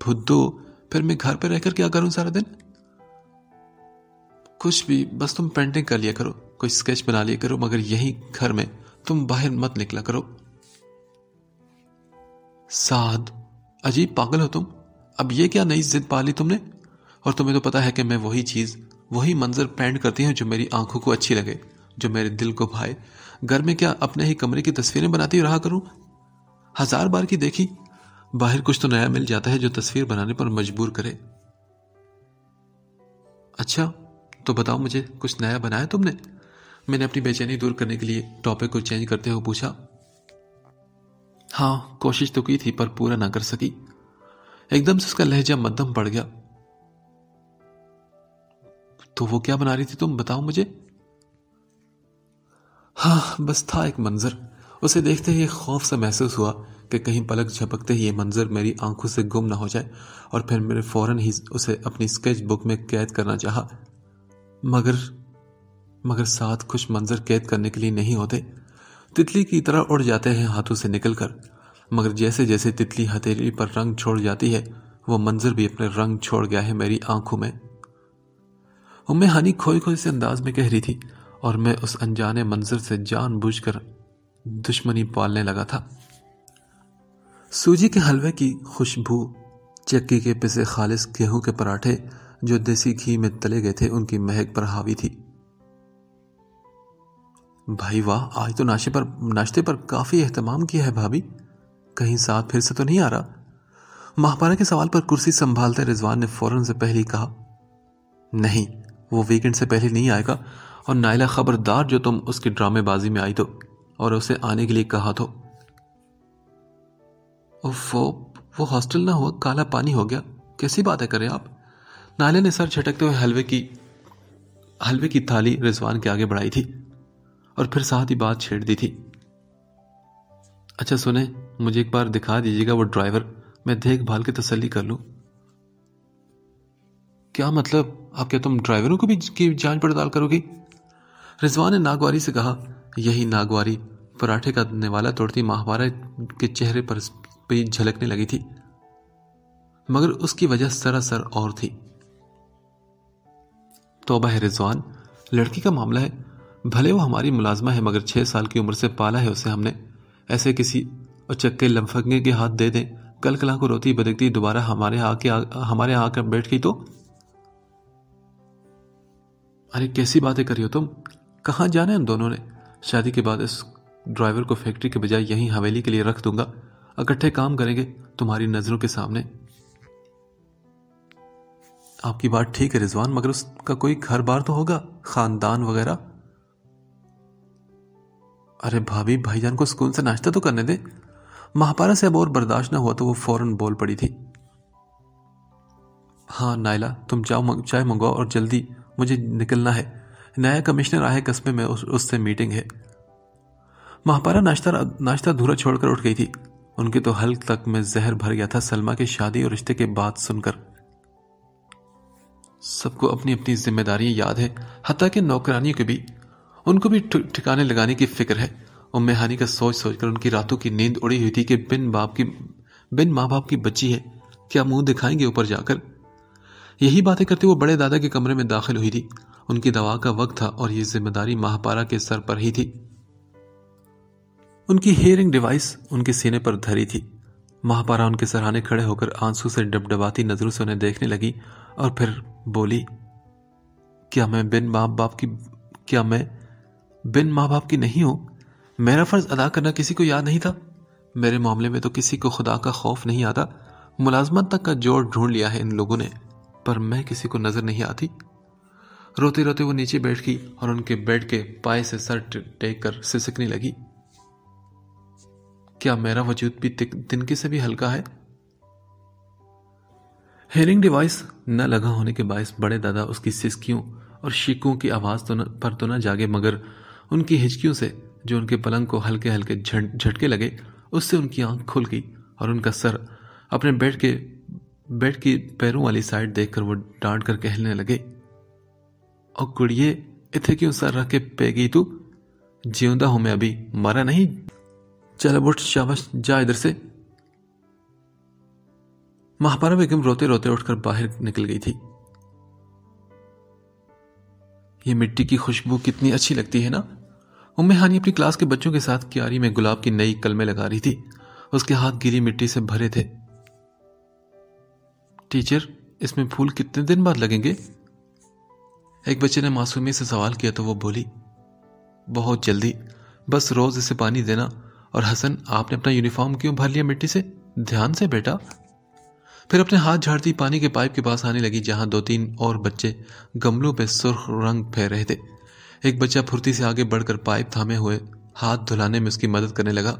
بھدو، پھر میں گھر پہ رہ کر کیا کروں سارا دن؟ کچھ بھی، بس تم پینٹنگ کر لیا کرو، کوئی سکیچ بنا لیا کرو، مگر یہی گھر میں، تم باہر مت نکلا کرو۔ سعد، عجیب پاگل ہو تم، اب یہ کیا نئی ضد پالی تم نے؟ اور تمہیں تو پتا ہے کہ میں وہی منظر پینٹ کرتی ہوں جو میری آنکھوں کو اچھی لگے، جو میرے دل کو بھائے۔ گھر میں کیا اپنے ہی کمرے کی تصویریں بناتی رہا کروں؟ 1000 بار کی دیکھی، باہر کچھ تو نیا مل جاتا ہے جو تصویر بنانے پر مجبور کرے۔ اچھا تو بتاؤ مجھے، کچھ نیا بنایا تم نے؟ میں نے اپنی بے چینی دور کرنے کے لیے ٹاپک کو چینج کرتے ہوئے پوچھا۔ ہاں، کوشش تو کی تھی پر پورا نہ کر سکی۔ ایک دم سے اس کا لہجہ مدھم پڑ گیا۔ تو وہ کیا بنا رہی تھی تم، بتاؤ مجھے؟ ہاں، بس تھا ایک منظر، اسے دیکھتے ہی ایک خوف سا محسوس ہوا کہ کہیں پلک جھپکتے ہی یہ منظر میری آنکھوں سے گم نہ ہو جائے، اور پھر میرے فوراً ہی اسے اپنی سکیچ بک میں قید کرنا چاہا، مگر ساتھ کچھ منظر قید کرنے کے لیے نہیں ہوتے، تتلی کی طرح اڑ جاتے ہیں ہاتھوں سے نکل کر، مگر جیسے جیسے تتلی ہتھیلی پر رنگ چھوڑ جاتی ہے، وہ منظر بھی اپنے رنگ چھوڑ گیا ہے میری آنکھوں میں۔ ام ہانی کھوئی سے انداز میں کہہ رہی تھی، اور میں اس انجانے منظر سے جان بوجھ کر دشمنی پالنے لگا تھا۔ سوجی کے حلوے کی خوشبو، چکی کے پسے خالص گیہوں کے پراٹھے جو دیسی گھی میں تلے گئے تھے، ان کی مہک پر حاوی تھی۔ بھائی واہ، آج تو ناشتے پر کافی اہتمام کیا ہے بھابھی، کہیں ساتھ پھر سے تو نہیں آ رہا؟ ماہپارہ کے سوال پر کرسی سنبھالتے رضوان نے فوراً سے پہلے کہا، نہیں، وہ ویکنڈ سے پہلے نہیں آئے گا، اور نائلہ خبردار جو تم اس کی ڈرامے بازی میں آئی تو، اور اسے آنے کے لیے کہا تو۔ وہ ہاسٹل نہ ہوا کالا پانی ہو گیا، کیسی باتیں کریں آپ؟ نائلہ نے سر جھٹکتے ہوئے حلوے کی تھالی رضوان کے آگے بڑھائی تھی اور پھر ساتھ ہی بات چھیڑ دی تھی۔ اچھا سنیں، مجھے ایک بار دکھا دیجیے گا وہ ڈرائیور، میں دیکھ بھال کے تسلی کر لوں۔ کیا مطلب؟ آپ کیا تم ڈرائیوروں کو بھی کی جانچ پڑتال کرو گی؟ رضوان نے ناگواری سے کہا۔ یہی ناگواری پراٹھے کا نوالا توڑتی ماہوارہ کے چہرے پر بھی جھلکنے لگی تھی، مگر اس کی وجہ سراسر اور تھی۔ توبہ ہے رضوان، لڑکی کا معاملہ ہے، بھلے وہ ہماری ملازمہ ہے مگر 6 سال کی عمر سے پالا ہے اسے ہم نے، ایسے کسی اچکے لمفنگے کے ہاتھ دے دیں، کل کلا کو روتی بدکتی دوبارہ ہمارے یہاں آ کر بیٹھ گئی تو؟ ارے کیسی باتیں کری ہو تم؟ کہاں جانا ہے ان دونوں نے؟ شادی کے بعد اس ڈرائیور کو فیکٹری کے بجائے یہیں حویلی کے لیے رکھ دوں گا، اکٹھے کام کریں گے تمہاری نظروں کے سامنے۔ آپ کی بات ٹھیک ہے رضوان، مگر اس کا کوئی گھر بار تو ہوگا، خاندان وغیرہ۔ ارے بھابھی، بھائی جان کو سکون سے ناشتہ تو کرنے دے۔ مہاپارا سے اب اور برداشت نہ ہوا تو وہ فوراً بول پڑی تھی۔ ہاں نائلہ، تم چائے منگواؤ اور جلدی، مجھے نکلنا ہے، نیا کمشنر آیا قصبے میں، اس سے میٹنگ ہے۔ مہاپارا ناشتہ دھورا چھوڑ کر اٹھ گئی تھی۔ ان کے تو حلق تک میں زہر بھر گیا تھا سلمیٰ کے شادی اور رشتے کے بات سن کر۔ سب کو اپنی اپنی ذمہ داریاں یاد ہے، حتیٰ کہ نوکرانیوں کے بھی، ان کو بھی ٹھکانے لگانے کی فکر ہے۔ ام ہانی کا سوچ کر ان کی راتوں کی نیند اڑی ہوئی تھی کہ بن ماں باپ کی بچی ہے، کیا منہ دکھائیں گے اوپر جا کر؟ یہی باتیں کرتے وہ بڑے دادا کے کمرے میں داخل ہوئی تھی۔ ان کی دوا کا وقت تھا اور یہ ذمہ داری مہاپارا کے سر پر ہی تھی۔ ان کی ہیئرنگ ڈیوائس ان کے سینے پر دھری تھی۔ مہاپارا ان کے سرہانے کھڑے ہو کر آنسو سے ڈبڈباتی نظروں سے انہیں دیکھنے لگی اور پھر بولی، کیا میں بن ماں باپ کی نہیں ہوں؟ میرا فرض ادا کرنا کسی کو یاد نہیں تھا؟ میرے معاملے میں تو کسی کو خدا کا خوف نہیں آتا، ملازمت تک کا جوڑ ڈھونڈ لیا ہے ان لوگوں نے، پر میں کسی کو نظر نہیں آتی۔ روتے روتے وہ نیچے بیٹھ گئی اور ان کے بیڈ کے پائے سے سر ٹیک کر سسکنے لگی۔ کیا میرا وجود بھی تنکے سے بھی ہلکا ہے؟ ہیئرنگ ڈیوائس نہ لگا ہونے کے باعث بڑے دادا اس کی سسکیوں اور شیکوں کی آواز پر تو نہ جاگے، مگر ان کی ہچکیوں سے جو ان کے پلنگ کو ہلکے ہلکے جھٹکے لگے، اس سے ان کی آنکھ کھل گئی اور ان کا سر اپنے بیڈ کی پیروں والی سائڈ دیکھ کر وہ ڈانٹ کر کہنے لگے، اور کڑیے اتھے کیوں سر رکھ کے پہ گئی تو؟ جیوندہ ہوں میں، ابھی مرا نہیں۔ چل اب اٹھ، شاباش، جا ادھر سے۔ مہاپارا بیگم روتے روتے اٹھ کر باہر نکل گئی تھی۔ یہ مٹی کی خوشبو کتنی اچھی لگتی ہے نا؟ ام ہانی اپنی کلاس کے بچوں کے ساتھ کیاری میں گلاب کی نئی کلمیں لگا رہی تھی، اس کے ہاتھ گیلی مٹی سے بھرے تھے۔ ٹیچر، اس میں پھول کتنے دن بعد لگیں گے؟ ایک بچے نے معصومی سے سوال کیا تو وہ بولی، بہت جلدی، بس روز اسے پانی دینا۔ اور حسن، آپ نے اپنا یونیفارم کیوں بھر لیا مٹی سے؟ دھیان سے بیٹا۔ پھر اپنے ہاتھ جھاڑتی پانی کے پائپ کے پاس آنے لگی جہاں 2-3 اور بچے گملوں پہ سرخ رنگ پھیر رہے تھے۔ ایک بچہ پھرتی سے آگے بڑھ کر پائپ تھامے ہوئے ہاتھ دھلانے میں اس کی مدد کرنے لگا۔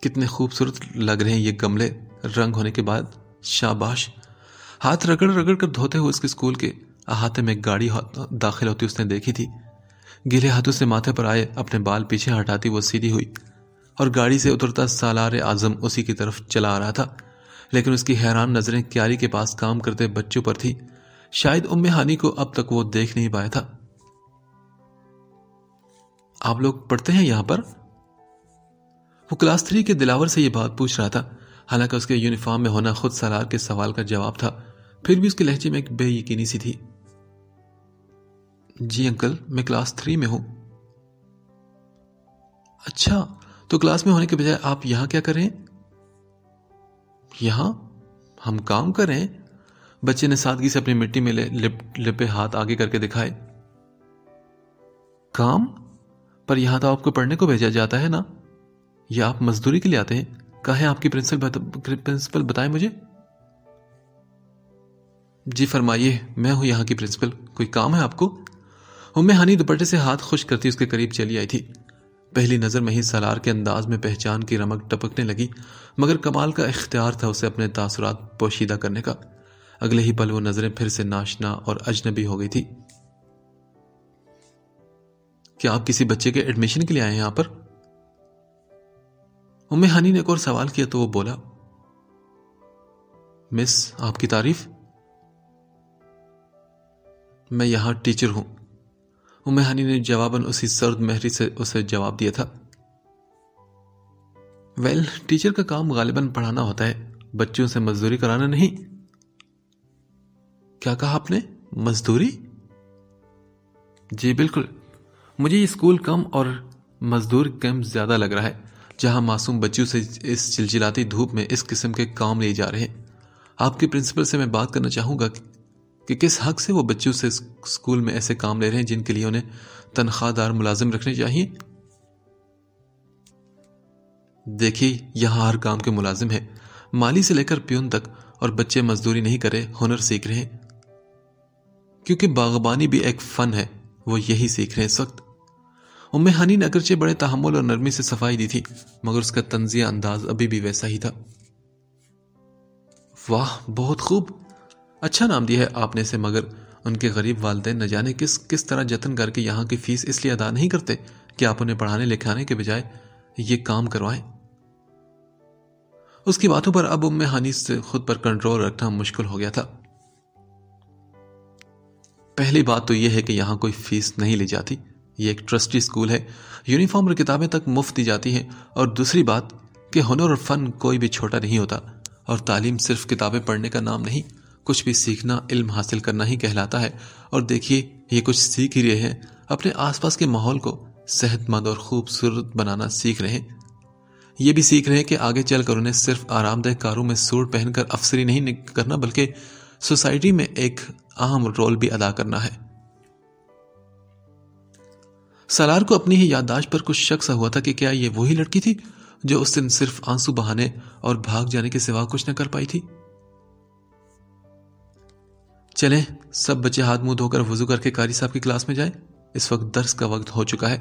کتنے خوبصورت لگ رہے ہیں یہ گملے رنگ ہونے کے بعد، شاباش۔ ہاتھ رگڑ رگڑ کر دھوتے ہوئے اس کے اسکول کے احاطے میں گاڑی داخل ہوتی اس نے دیکھی تھی۔ گیلے ہاتھوں سے ماتھے پر آئے اپنے بال پیچھے ہٹاتی وہ سیدھی ہوئی اور گاڑی سے اترتا سالار اعظم اسی کی طرف چلا آ رہا تھا، لیکن اس کی حیران نظریں کیاری کے پاس کام کرتے بچوں پر تھی۔ شاید ام ہانی کو اب تک وہ دیکھ نہیں پایا تھا۔ آپ لوگ پڑھتے ہیں یہاں پر؟ وہ کلاس 3 کے دلاور سے یہ بات پوچھ رہا تھا، حالانکہ اس کے یونیفارم میں ہونا خود سالار کے سوال کا جواب تھا، پھر بھی اس کے لہجے میں ایک بے یقینی سی تھی۔ جی انکل، میں کلاس 3 میں ہوں۔ اچھا، تو کلاس میں ہونے کے بجائے آپ یہاں کیا کر رہے ہیں؟ یہاں ہم کام کر رہے ہیں، بچے نے سادگی سے اپنی مٹی میں لپے ہاتھ آگے کر کے دکھائے۔ کام؟ پر یہاں تو آپ کو پڑھنے کو بھیجا جاتا ہے نا، یا آپ مزدوری کے لیے آتے ہیں؟ کہاں ہے آپ کی پرنسپل بتائیں مجھے۔ جی فرمائیے، میں ہوں یہاں کی پرنسپل، کوئی کام ہے آپ کو؟ ام ہانی دوپٹے سے ہاتھ خشک کرتی اس کے قریب چلی آئی تھی۔ پہلی نظر میں ہی سالار کے انداز میں پہچان کی رمق ٹپکنے لگی، مگر کمال کا اختیار تھا اسے اپنے تاثرات پوشیدہ کرنے کا۔ اگلے ہی پل وہ نظریں پھر سے ناشنا اور اجنبی ہو گئی تھی۔ کیا آپ کسی بچے کے ایڈمیشن کے لیے آئے ہیں یہاں پر؟ ام ہانی نے ایک اور سوال کیا تو وہ بولا، مس، آپ کی تعریف؟ میں یہاں ٹیچر ہوں۔ ام ہانی نے جواباً اسی سرد مہری سے اسے جواب دیا تھا۔ ویل، ٹیچر کا کام غالباً پڑھانا ہوتا ہے، بچوں سے مزدوری کرانا نہیں۔ کیا کہا آپ نے؟ مزدوری؟ جی بالکل، مجھے یہ اسکول کم اور مزدور کم زیادہ لگ رہا ہے، جہاں معصوم بچوں سے اس چلچلاتی دھوپ میں اس قسم کے کام لیے جا رہے ہیں۔ آپ کے پرنسپل سے میں بات کرنا چاہوں گا کہ کس حق سے وہ بچوں سے اسکول میں ایسے کام لے رہے ہیں جن کے لیے انہیں تنخواہ دار ملازم رکھنے چاہیے۔ دیکھیے، یہاں ہر کام کے ملازم ہیں، مالی سے لے کر پیون تک، اور بچے مزدوری نہیں کرے، ہنر سیکھ رہے ہیں، کیونکہ باغبانی بھی ایک فن ہے، وہ یہی سیکھ رہے ہیں اس وقت۔ ام ہانی نے اگرچہ بڑے تحمل اور نرمی سے صفائی دی تھی، مگر اس کا طنزیہ انداز ابھی بھی ویسا ہی تھا۔ واہ، بہت خوب، اچھا نام دیا ہے آپ نے اسے، مگر ان کے غریب والدین نہ جانے کس طرح جتن کر کے یہاں کی فیس اس لیے ادا نہیں کرتے کہ آپ انہیں پڑھانے لکھانے کے بجائے یہ کام کروائیں۔ اس کی باتوں پر اب ام ہانی سے خود پر کنٹرول رکھنا مشکل ہو گیا تھا۔ پہلی بات تو یہ ہے کہ یہاں کوئی فیس نہیں لی جاتی، یہ ایک ٹرسٹی اسکول ہے، یونیفارم اور کتابیں تک مفت دی جاتی ہیں، اور دوسری بات کہ ہنر اور فن کوئی بھی چھوٹا نہیں ہوتا، اور تعلیم صرف کتابیں پڑھنے کا نام نہیں، کچھ بھی سیکھنا علم حاصل کرنا ہی کہلاتا ہے۔ اور دیکھیے، یہ کچھ سیکھ ہی رہے ہیں، اپنے آس پاس کے ماحول کو صحت مند اور خوبصورت بنانا سیکھ رہے ہیں۔ یہ بھی سیکھ رہے ہیں کہ آگے چل کر انہیں صرف آرام دہ کاروں میں سوٹ پہن کر افسری نہیں کرنا، بلکہ سوسائٹی میں ایک اہم رول بھی ادا کرنا ہے۔ سالار کو اپنی ہی یادداشت پر کچھ شک سا ہوا تھا کہ کیا یہ وہی لڑکی تھی جو اس دن صرف آنسو بہانے اور بھاگ جانے کے سوا کچھ نہ کر پائی تھی۔ چلیں، سب بچے ہاتھ منہ دھو کر وضو کر کے قاری صاحب کی کلاس میں جائیں، اس وقت درس کا وقت ہو چکا ہے۔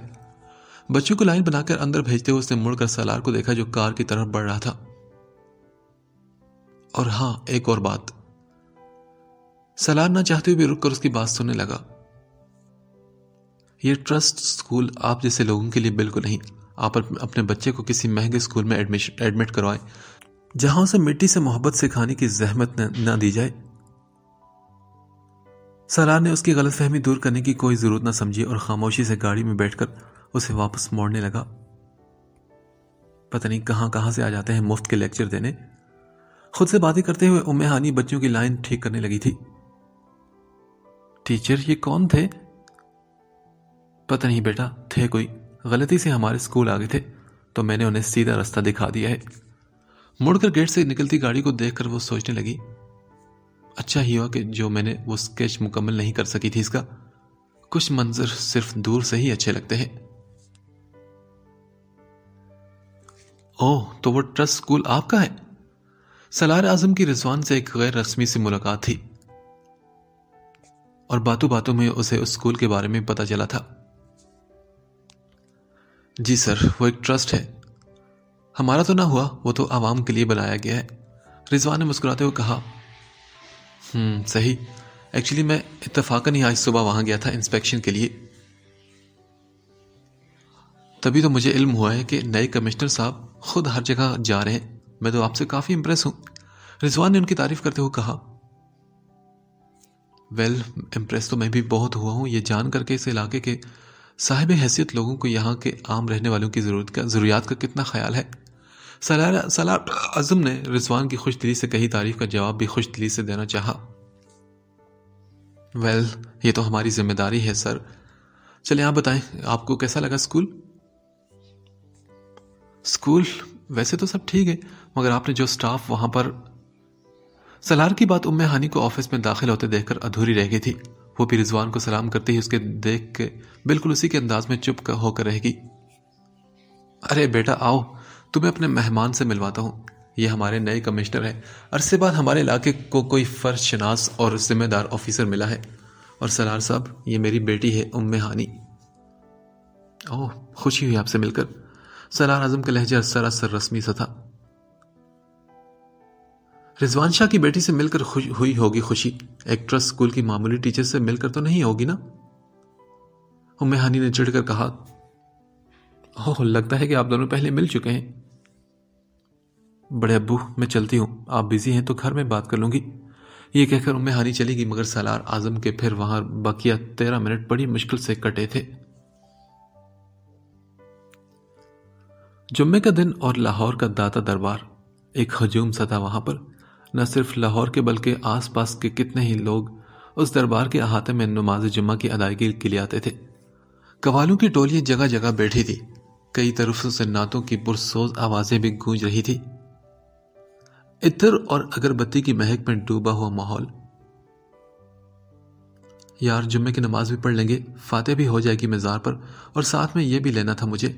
بچوں کو لائن بنا کر اندر بھیجتے ہوئے اس نے مڑ کر سالار کو دیکھا جو کار کی طرف بڑھ رہا تھا۔ اور ہاں، ایک اور بات۔ سالار نہ چاہتے ہوئے بھی رک کر اس کی بات سننے لگا۔ یہ ٹرسٹ اسکول آپ جیسے لوگوں کے لیے بالکل نہیں۔ آپ اپنے بچے کو کسی مہنگے اسکول میں ایڈمٹ کروائیں، جہاں اسے مٹی سے محبت سکھانے کی زحمت نہ دی جائے۔ سالار نے اس کی غلط فہمی دور کرنے کی کوئی ضرورت نہ سمجھی اور خاموشی سے گاڑی میں بیٹھ کر اسے واپس موڑنے لگا۔ پتہ نہیں کہاں سے آ جاتے ہیں مفت کے لیکچر دینے۔ خود سے باتیں کرتے ہوئے ام ہانی بچوں کی لائن ٹھیک کرنے لگی تھی۔ ٹیچر، یہ کون تھے؟ پتہ نہیں بیٹا، تھے کوئی، غلطی سے ہمارے اسکول آ گئے تھے تو میں نے انہیں سیدھا راستہ دکھا دیا ہے۔ مڑ کر گیٹ سے نکلتی گاڑی کو دیکھ کر وہ سوچنے لگی، اچھا ہی ہوا کہ جو میں نے وہ سکیچ مکمل نہیں کر سکی تھی اس کا، کچھ منظر صرف دور سے ہی اچھے لگتے ہیں۔ اوہ، تو وہ ٹرسٹ اسکول آپ کا ہے؟ سالار اعظم کی رضوان سے ایک غیر رسمی سی ملاقات تھی، اور باتوں باتوں میں اسے اس اسکول کے بارے میں پتہ چلا تھا۔ جی سر، وہ ایک ٹرسٹ ہے، ہمارا تو نہ ہوا، وہ تو عوام کے لیے بنایا گیا ہے، رضوان نے مسکراتے ہوئے کہا۔ صحیح، ایکچولی میں اتفاقاً ہی آج صبح وہاں گیا تھا انسپیکشن کے لیے، تبھی تو مجھے علم ہوا ہے کہ نئے کمشنر صاحب خود ہر جگہ جا رہے ہیں۔ میں تو آپ سے کافی امپریس ہوں، رضوان نے ان کی تعریف کرتے ہوئے کہا۔ ویل، امپریس تو میں بھی بہت ہوا ہوں، یہ جان کر کے اس علاقے کے صاحب حیثیت لوگوں کو یہاں کے عام رہنے والوں کی ضروریات کا کتنا خیال ہے۔ سالار اعظم نے رضوان کی خوش دلی سے کہی تعریف کا جواب بھی خوش دلی سے دینا چاہا۔ ویل، یہ تو ہماری ذمہ داری ہے سر۔ چلیں آپ بتائیں، آپ کو کیسا لگا اسکول؟ اسکول ویسے تو سب ٹھیک ہے، مگر آپ نے جو سٹاف وہاں پر… سالار کی بات ام ہانی کو آفس میں داخل ہوتے دیکھ کر ادھوری رہ گئی تھی۔ وہ بھی رضوان کو سلام کرتے ہی اس کے دیکھ کے بالکل اسی کے انداز میں چپ ہو کر رہ گئی۔ ارے بیٹا آؤ، تمہیں اپنے مہمان سے ملواتا ہوں، یہ ہمارے نئے کمشنر ہیں، عرصے بعد ہمارے علاقے کو کوئی فرض شناس اور ذمہ دار آفیسر ملا ہے، اور سالار صاحب، یہ میری بیٹی ہے ام ہانی۔ اوہ، خوشی ہوئی آپ سے مل کر۔ سالار اعظم کا لہجہ سراسر رسمی سا تھا۔ رضوان شاہ کی بیٹی سے مل کر ہوئی ہوگی خوشی، ایکٹریس اسکول کی معمولی ٹیچر سے مل کر تو نہیں ہوگی نا؟ ام ہانی نے چڑھ کر کہا۔ اوہ، لگتا ہے کہ آپ دونوں پہلے مل چکے ہیں۔ بڑے ابو، میں چلتی ہوں، آپ بزی ہیں تو گھر میں بات کر لوں گی۔ یہ کہہ کر ام ہانی چلی گئی، مگر سالار اعظم کے پھر وہاں بقیہ 13 منٹ بڑی مشکل سے کٹے تھے۔ جمعے کا دن اور لاہور کا داتا دربار ایک ہجوم سا تھا۔ وہاں پر نہ صرف لاہور کے بلکہ آس پاس کے کتنے ہی لوگ اس دربار کے احاطے میں نماز جمعہ کی ادائیگی کے لیے آتے تھے۔ قوالوں کی ٹولیاں جگہ جگہ بیٹھی تھی، کئی طرفوں سے نعتوں کی پرسوز آوازیں بھی گونج رہی تھی۔ عطر اور اگربتی کی مہک میں ڈوبا ہوا ماحول۔ یار، جمعے کی نماز بھی پڑھ لیں گے، فاتح بھی ہو جائے گی مزار پر، اور ساتھ میں یہ بھی لینا تھا مجھے۔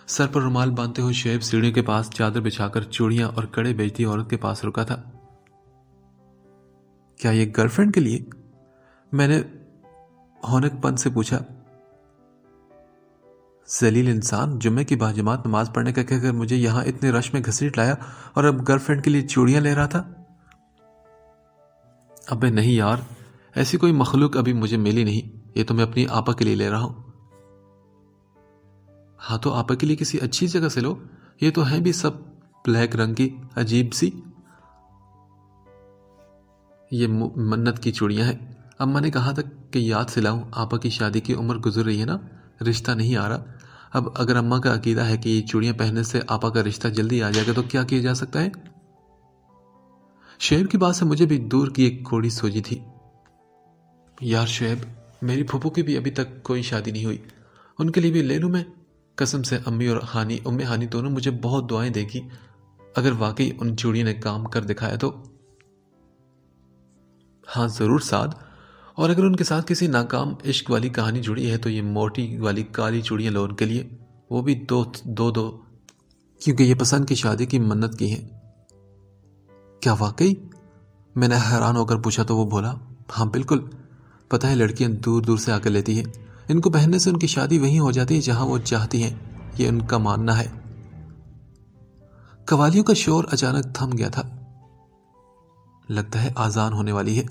سر پر رومال باندھتے ہوئے شعیب سیڑھیوں کے پاس چادر بچھا کر چوڑیاں اور کڑے بیچتی عورت کے پاس رکا تھا۔ کیا یہ گرل فرینڈ کے لیے؟ میں نے ہونک پن سے پوچھا۔ ذلیل انسان، جمعے کی باجماعت نماز پڑھنے کا کہہ کر مجھے یہاں اتنے رش میں گھسیٹ لایا، اور اب گرل فرینڈ کے لیے چوڑیاں لے رہا تھا؟ ابے نہیں یار، ایسی کوئی مخلوق ابھی مجھے ملی نہیں، یہ تو میں اپنی آپا کے لیے لے رہا ہوں۔ ہاں تو آپا کے لیے کسی اچھی جگہ سے لو، یہ تو ہیں بھی سب بلیک رنگ کی عجیب سی۔ یہ منت کی چوڑیاں ہیں، اماں نے کہا تھا کہ یاد سلاؤں، آپا کی شادی کی عمر گزر رہی ہے نا، رشتہ نہیں آ رہا۔ اب اگر اماں کا عقیدہ ہے کہ یہ چوڑیاں پہننے سے آپا کا رشتہ جلدی آ جائے گا تو کیا کیا جا سکتا ہے؟ شعیب کی بات سے مجھے بھی دور کی ایک کوڑی سوجی تھی۔ یار شعیب، میری پھوپھو کی بھی ابھی تک کوئی شادی نہیں ہوئی، ان کے لیے بھی لے لوں میں؟ قسم سے امی اور ام ہانی دونوں مجھے بہت دعائیں دے گی اگر واقعی ان چوڑیوں نے کام کر دکھایا تو۔ ہاں ضرور سعد، اور اگر ان کے ساتھ کسی ناکام عشق والی کہانی جڑی ہے تو یہ موٹی والی کالی چوڑیاں لو ان کے لیے، وہ بھی دو کیونکہ یہ پسند کی شادی کی منت کی ہیں۔ کیا واقعی؟ میں نے حیران ہو کر پوچھا تو وہ بولا، ہاں بالکل، پتہ ہے لڑکیاں دور دور سے آ کر لیتی ہیں، ان کو پہننے سے ان کی شادی وہیں ہو جاتی ہے جہاں وہ چاہتی ہیں، یہ ان کا ماننا ہے۔ قوالیوں کا شور اچانک تھم گیا تھا، لگتا ہے آذان ہونے والی ہے،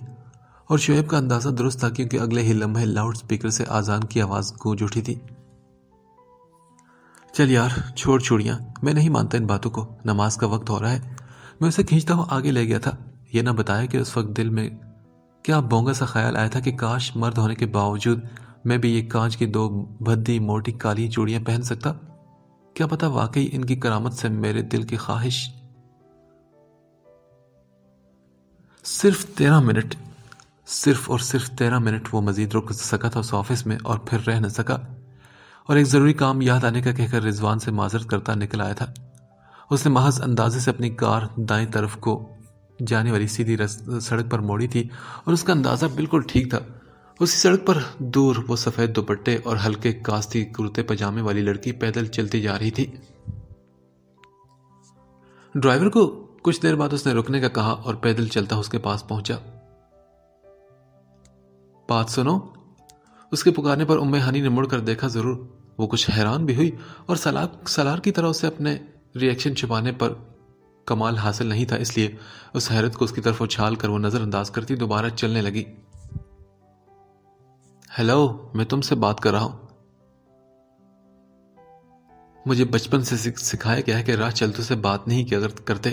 اور شعیب کا اندازہ درست تھا کیونکہ اگلے ہی لمحے لاؤڈ سپیکر سے آذان کی آواز گونج اٹھی تھی۔ چل یار، چھوڑ چوڑیاں، میں نہیں مانتا ان باتوں کو، نماز کا وقت ہو رہا ہے۔ میں اسے کھینچتا ہوں آگے لے گیا تھا، یہ نہ بتایا کہ اس وقت دل میں کیا بونگا سا خیال آیا تھا کہ کاش مرد ہونے کے باوجود میں بھی یہ کانچ کی دو بھدی موٹی کالی چوڑیاں پہن سکتا، کیا پتا واقعی ان کی کرامت سے میرے دل کی خواہش۔ صرف 13 منٹ، صرف اور صرف 13 منٹ وہ مزید رک سکا تھا اس آفس میں، اور پھر رہ نہ سکا، اور ایک ضروری کام یاد آنے کا کہہ کر رضوان سے معذرت کرتا نکل آیا تھا۔ اس نے محض اندازے سے اپنی کار دائیں طرف کو جانے والی سیدھی سڑک پر موڑی تھی، اور اس کا اندازہ بالکل ٹھیک تھا۔ اسی سڑک پر دور وہ سفید دوپٹے اور ہلکے کاستی کرتے پجامے والی لڑکی پیدل چلتی جا رہی تھی۔ ڈرائیور کو کچھ دیر بعد اس نے رکنے کا کہا اور پیدل چلتا اس کے پاس پہنچا۔ بات سنو، اس کے پکارنے پر ام ہانی نے مڑ کر دیکھا ضرور، وہ کچھ حیران بھی ہوئی، اور سالار کی طرح اسے اپنے ری ایکشن چھپانے پر کمال حاصل نہیں تھا، اس لیے اس حیرت کو اس کی طرف اچھال کر وہ نظر انداز کرتی دوبارہ چلنے لگی۔ ہیلو، میں تم سے بات کر رہا ہوں۔ مجھے بچپن سے سکھایا گیا ہے کہ راہ چلتوں سے بات نہیں کیا کرتے۔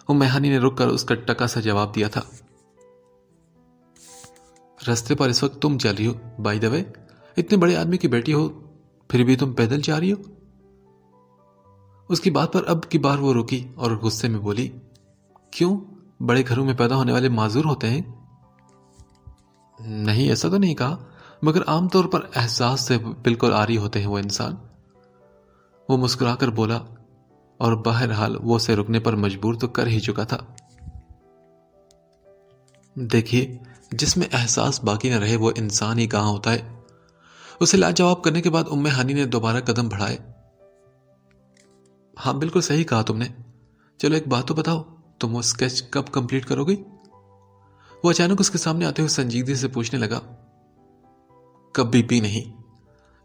ام ہانی نے رک کر اس کا ٹکا سا جواب دیا تھا۔ رستے پر اس وقت تم چل رہی ہو، بائی دا وے، اتنے بڑے آدمی کی بیٹی ہو پھر بھی تم پیدل جا رہی ہو؟ اس کی بات پر اب کی بار وہ رکی اور غصے میں بولی، کیوں، بڑے گھروں میں پیدا ہونے والے معذور ہوتے ہیں؟ نہیں، ایسا تو نہیں کہا، مگر عام طور پر احساس سے بالکل عاری ہوتے ہیں وہ انسان۔ وہ مسکرا کر بولا، اور بہرحال وہ اسے رکنے پر مجبور تو کر ہی چکا تھا۔ دیکھیے، جس میں احساس باقی نہ رہے وہ انسان ہی کہاں ہوتا ہے۔ اسے لاجواب کرنے کے بعد ام ہانی نے دوبارہ قدم بڑھائے۔ ہاں بالکل صحیح کہا تم نے، چلو ایک بات تو بتاؤ، تم وہ اسکیچ کب کمپلیٹ کرو گی؟ وہ اچانک اس کے سامنے آتے ہوئے سنجیدگی سے پوچھنے لگا۔ کبھی بھی نہیں،